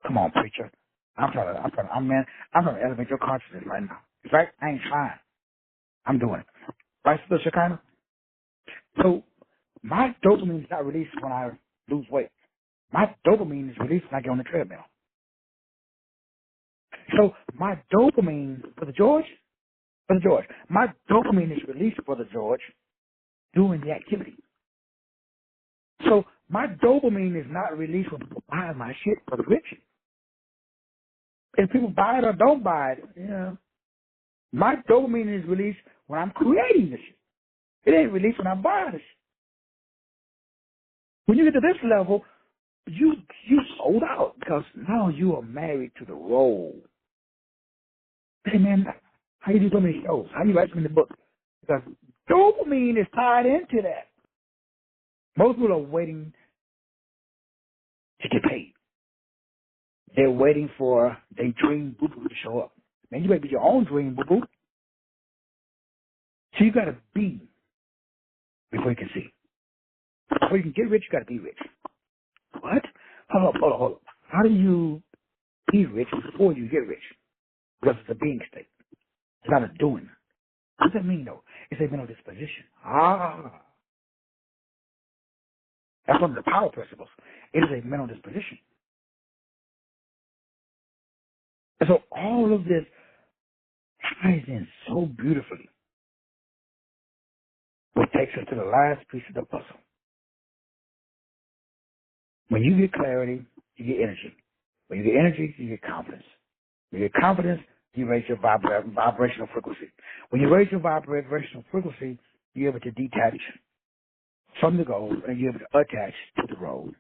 Come on, preacher. I'm trying to elevate your consciousness right now. In fact, I ain't trying. I'm doing it. Right, Sister Shekinah? So my dopamine is not released when I lose weight. My dopamine is released when I get on the treadmill. So my dopamine, Brother George, my dopamine is released, Brother George, doing the activity. So my dopamine is not released when people buy my shit, Brother Rich. If people buy it or don't buy it, my dopamine is released when I'm creating the shit. It ain't released when I'm buying the shit. When you get to this level, you sold out because now you are married to the role. Hey man, how you do so many shows? How you write so many books? Because dopamine is tied into that. Most people are waiting to get paid. They're waiting for their dream boo-boo to show up. Man, you better be your own dream boo-boo. So you got to be before you can see. Before you can get rich, you got to be rich. What? Hold up. How do you be rich before you get rich? Because it's a being state. It's not a doing. What does that mean, though? It's a mental disposition. That's one of the power principles. It is a mental disposition. And so all of this ties in so beautifully. What takes us to the last piece of the puzzle. When you get clarity, you get energy. When you get energy, you get confidence. When you get confidence, you raise your vibrational frequency. When you raise your vibrational frequency, you're able to detach from the goal and you're able to attach to the road.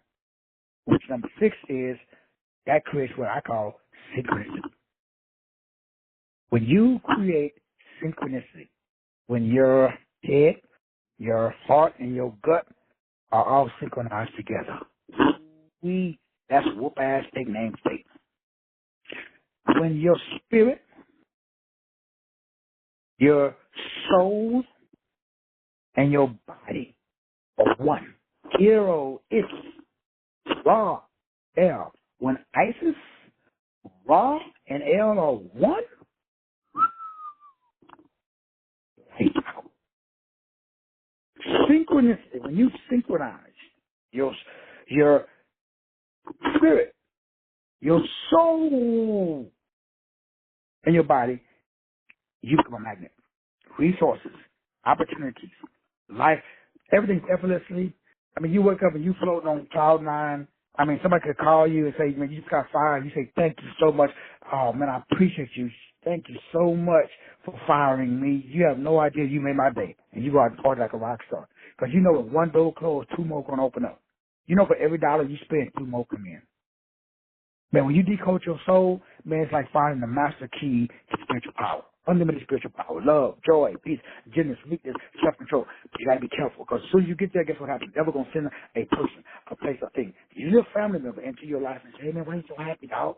Which number 6 is, that creates what I call synchronicity. When you create synchronicity, when your head, your heart, and your gut are all synchronized together, that's whoop-ass take name state. When your spirit, your soul, and your body are one. Hero is Ra, L. When Isis, Ra, and L are one, synchronicity, when you synchronize your spirit, your soul, and your body, you become a magnet. Resources, opportunities, life, everything's effortlessly. I mean, you wake up and you float on cloud 9. I mean, somebody could call you and say, man, you just got fired. You say, thank you so much. Oh, man, I appreciate you. Thank you so much for firing me. You have no idea you made my day. And you go out and party like a rock star. Because you know when one door closed, 2 more going to open up. You know for every dollar you spend, 2 more come in. Man, when you decode your soul, man, it's like finding the master key to spiritual power. Unlimited spiritual power, love, joy, peace, gentleness, meekness, self-control. But you got to be careful because as soon as you get there, guess what happens? The devil going to send a person, a place, a thing. Your family member into your life and say, hey, man, why are you so happy, dog?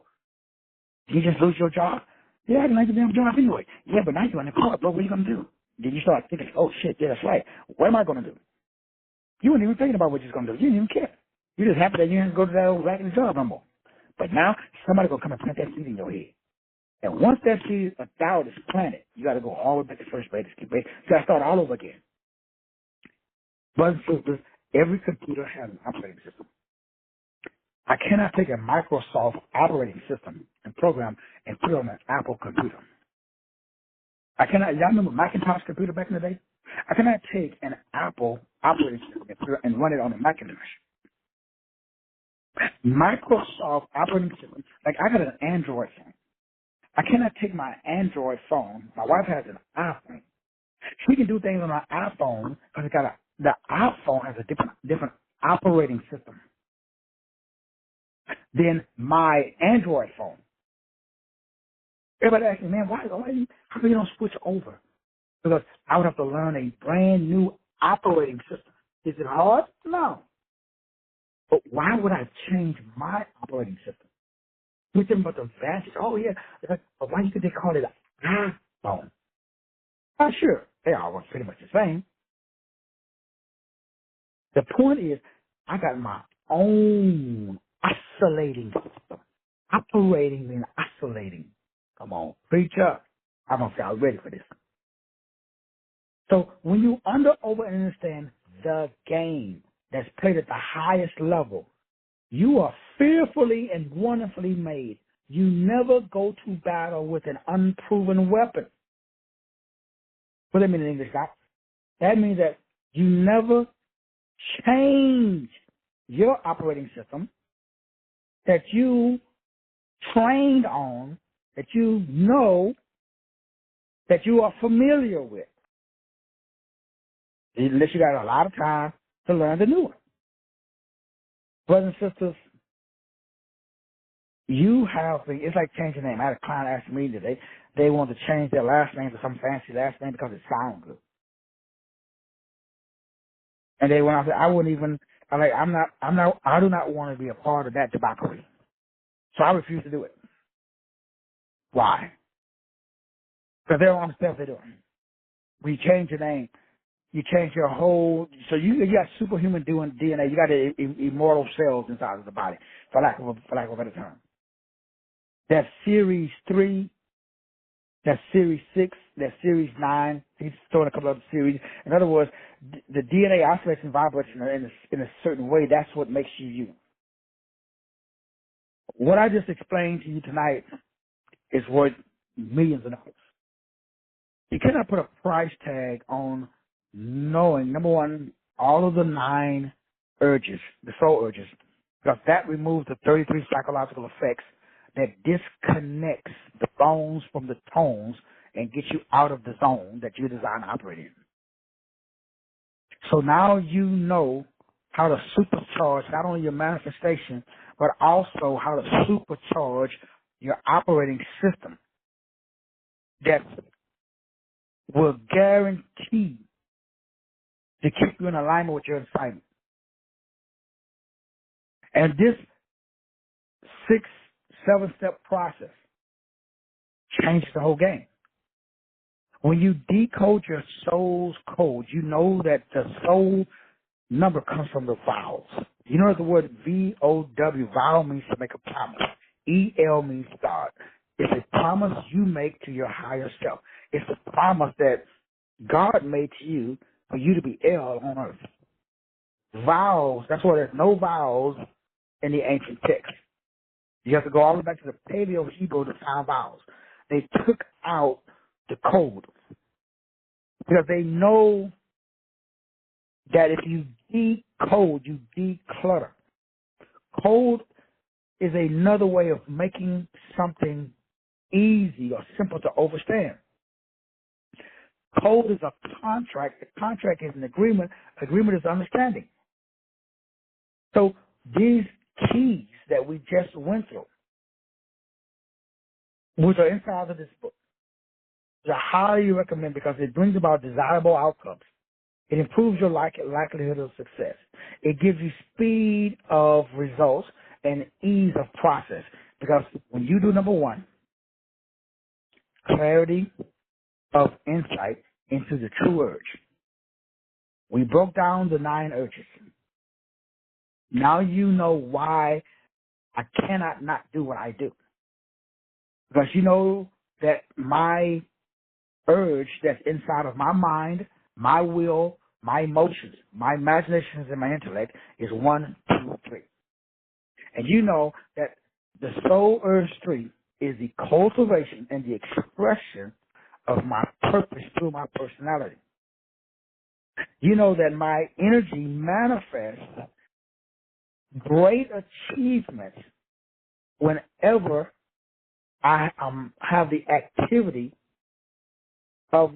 Did you just lose your job? Yeah, I didn't like the damn job anyway. Yeah, but now you're in the car, bro. What are you going to do? Then you start thinking, oh, shit, yeah, that's right. What am I going to do? You weren't even thinking about what you're going to do. You didn't even care. You're just happy that you didn't go to that old raggedy job no more. But now, somebody going to come and plant that seed in your head. And once that seed of doubt is planted, you got to go all the way back to first base. You got to start all over again. Brothers and sisters, every computer has an operating system. I cannot take a Microsoft operating system and program and put it on an Apple computer. I cannot, y'all remember Macintosh computer back in the day? I cannot take an Apple operating system and run it on a Macintosh. Microsoft operating system, like I got an Android phone. I cannot take my Android phone. My wife has an iPhone. She can do things on her iPhone because the iPhone has a different operating system than my Android phone. Everybody asks me, man, how come you don't switch over? Because I would have to learn a brand new operating system. Is it hard? No. But why would I change my operating system? We're talking about the advantage. Oh, yeah. But why could they call it an iPhone? Sure. They are pretty much the same. The point is, I got my own oscillating system. Operating and oscillating. Come on, preacher. I'm going to say I'm ready for this. So when you over and understand the game that's played at the highest level, you are fearfully and wonderfully made. You never go to battle with an unproven weapon. What does that mean in English, Doc? That means that you never change your operating system that you trained on, that you know, that you are familiar with. Unless you got a lot of time to learn the new one. Brothers and sisters, it's like changing your name. I had a client ask me today, they want to change their last name to some fancy last name because it sounds good. And they went out there, I do not want to be a part of that debauchery. So I refuse to do it. Why? Because they don't understand what they're doing. When you change your name, you change your whole, so you got superhuman DNA, you got immortal cells inside of the body, for lack of a better term. That's series 3, that's series 6, that's series 9. He's throwing a couple other series. In other words, the DNA oscillates and vibrates in a certain way. That's what makes you you. What I just explained to you tonight is worth millions of dollars. You cannot put a price tag on knowing, number one, all of the 9 urges, the soul urges, because that removes the 33 psychological effects that disconnects the bones from the tones and gets you out of the zone that you're designed to operate in. So now you know how to supercharge not only your manifestation, but also how to supercharge your operating system that will guarantee to keep you in alignment with your assignment. And this 6-7-step process changes the whole game. When you decode your soul's code, you know that the soul number comes from the vowels. You know that the word VOW, vowel means to make a promise. EL means start. It's a promise you make to your higher self. It's a promise that God made to you for you to be L on earth. Vowels, that's why there's no vowels in the ancient text. You have to go all the way back to the Paleo-Hebrew to find vowels. They took out the code because they know that if you decode, you declutter. Code is another way of making something easy or simple to understand. Code is a contract. A contract is an agreement. Agreement is understanding. So these keys that we just went through, which are inside of this book, I highly recommend because it brings about desirable outcomes. It improves your likelihood of success. It gives you speed of results and ease of process. Because when you do number 1, clarity of insight into the true urge. We broke down the 9 urges. Now you know why I cannot not do what I do. Because you know that my urge that's inside of my mind, my will, my emotions, my imaginations, and my intellect is 1, 2, 3. And you know that the soul urge 3 is the cultivation and the expression of my purpose through my personality. You know that my energy manifests great achievements whenever I have the activity of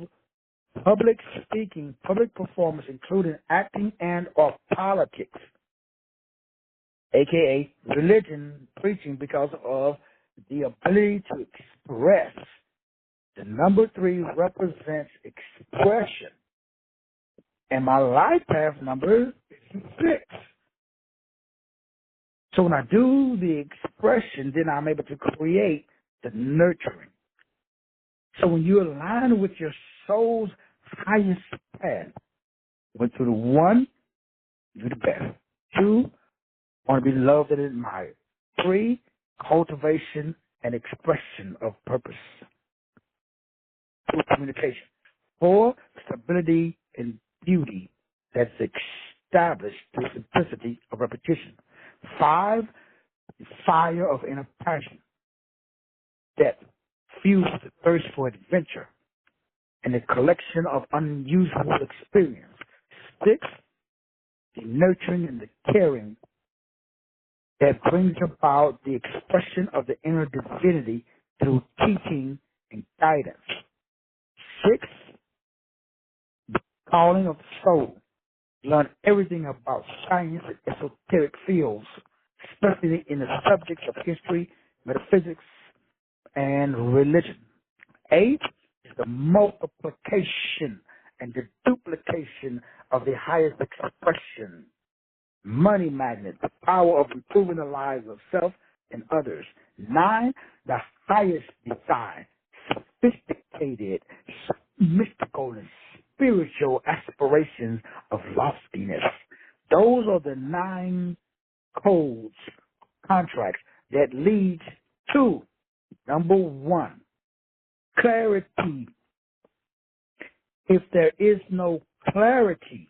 public speaking, public performance, including acting and or politics, aka religion, preaching, because of the ability to express. The number 3 represents expression, and my life path number is 6. So when I do the expression, then I'm able to create the nurturing. So when you align with your soul's highest path, went through the 1, do the best. 2, want to be loved and admired. 3, cultivation and expression of purpose through communication. 4, stability and beauty that's established through simplicity of repetition. 5, fire of inner passion that fuels the thirst for adventure and a collection of unusual experience. 6, the nurturing and the caring that brings about the expression of the inner divinity through teaching and guidance. 6, the calling of the soul. Learn everything about science and esoteric fields, especially in the subjects of history, metaphysics, and religion. 8 is the multiplication and the duplication of the highest expression. Money magnet, the power of improving the lives of self and others. 9, the highest design, sophisticated, mystical, and spiritual aspirations of loftiness. Those are the 9 codes, contracts that leads to number 1, clarity. If there is no clarity,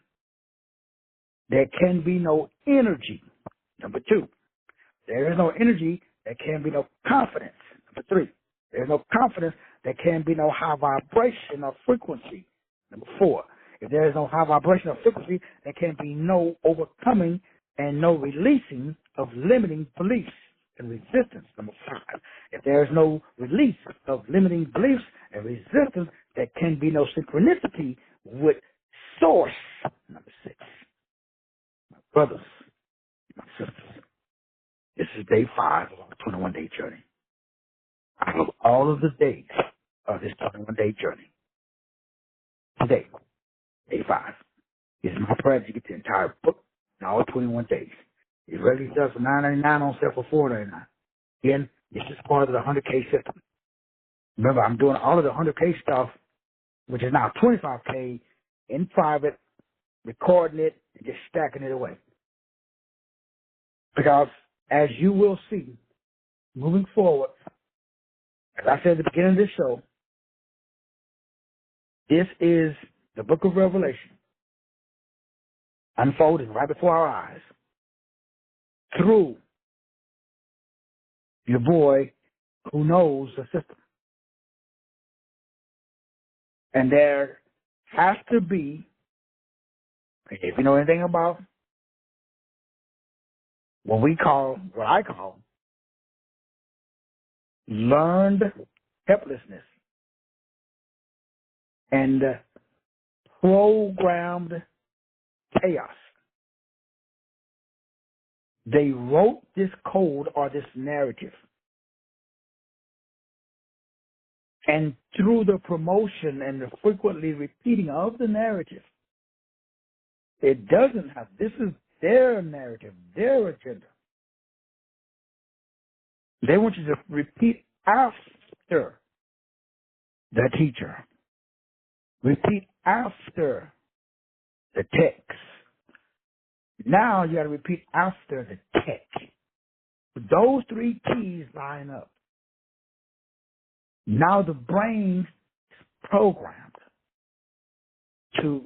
there can be no energy. Number 2, there is no energy, there can be no confidence. Number 3, there is no confidence, there can be no high vibration or frequency. Number 4, if there is no high vibration or frequency, there can be no overcoming and no releasing of limiting beliefs and resistance. Number 5, if there is no release of limiting beliefs and resistance, there can be no synchronicity with source. Number 6, my brothers, my sisters, this is day 5 of our 21-day journey. Out of all of the days of this 21-day journey, today, day 5, is my prayer that you get the entire book in all 21 days. It regularly does for $9.99 on sale for $4.99. Again, this is part of the 100K system. Remember, I'm doing all of the 100K stuff, which is now 25K, in private, recording it, and just stacking it away. Because, as you will see, moving forward, as I said at the beginning of this show, this is the book of Revelation unfolding right before our eyes through your boy who knows the system. And there has to be, if you know anything about what I call learned helplessness and programmed chaos. They wrote this code or this narrative. And through the promotion and the frequently repeating of the narrative, it doesn't have, this is their narrative, their agenda. They want you to repeat after the teacher. Repeat after the text. Now you got to repeat after the text. Those 3 keys line up. Now the brain is programmed to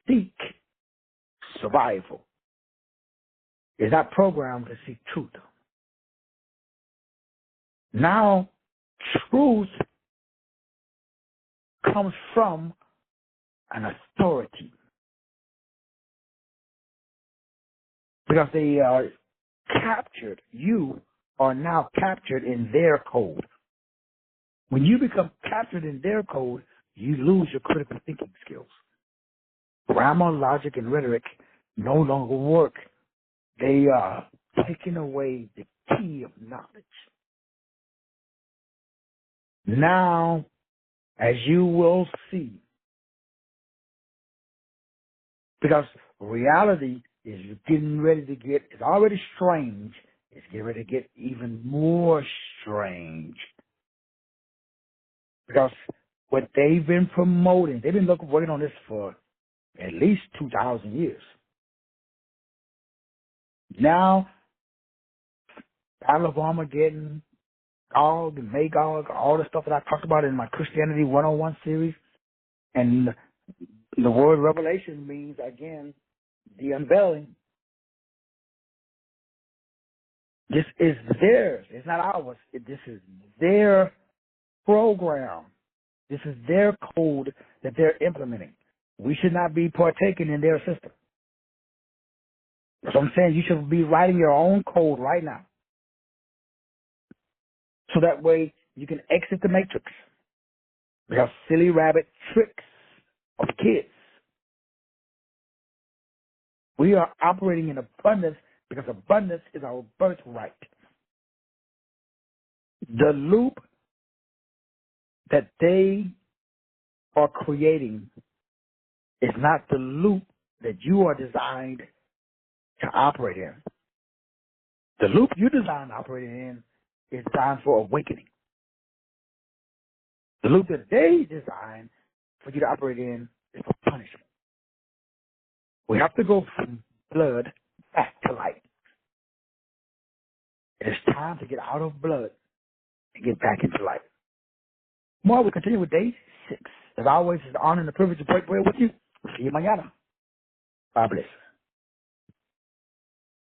seek survival. It's not programmed to seek truth. Now truth comes from an authority. Because they are captured. You are now captured in their code. When you become captured in their code, you lose your critical thinking skills. Grammar, logic, and rhetoric no longer work. They are taking away the key of knowledge. Now, as you will see, because reality is getting ready to get, it's already strange, it's getting ready to get even more strange. Because what they've been promoting, they've been working on this for at least 2,000 years. Now, Battle of Armageddon, Gog and Magog, all the stuff that I talked about in my Christianity 101 series, and the word revelation means, again, the unveiling. This is theirs. It's not ours. This is their program. This is their code that they're implementing. We should not be partaking in their system. So I'm saying you should be writing your own code right now. So that way you can exit the matrix. Because silly rabbit tricks of kids. We are operating in abundance because abundance is our birthright. The loop that they are creating is not the loop that you are designed to operate in. The loop you designed to operate in is designed for awakening. The loop that they designed for you to operate in is for punishment. We have to go from blood back to light. It is time to get out of blood and get back into light. More, we continue with day 6. As always, it's an honor and a privilege to break bread with you. See you mañana. God bless.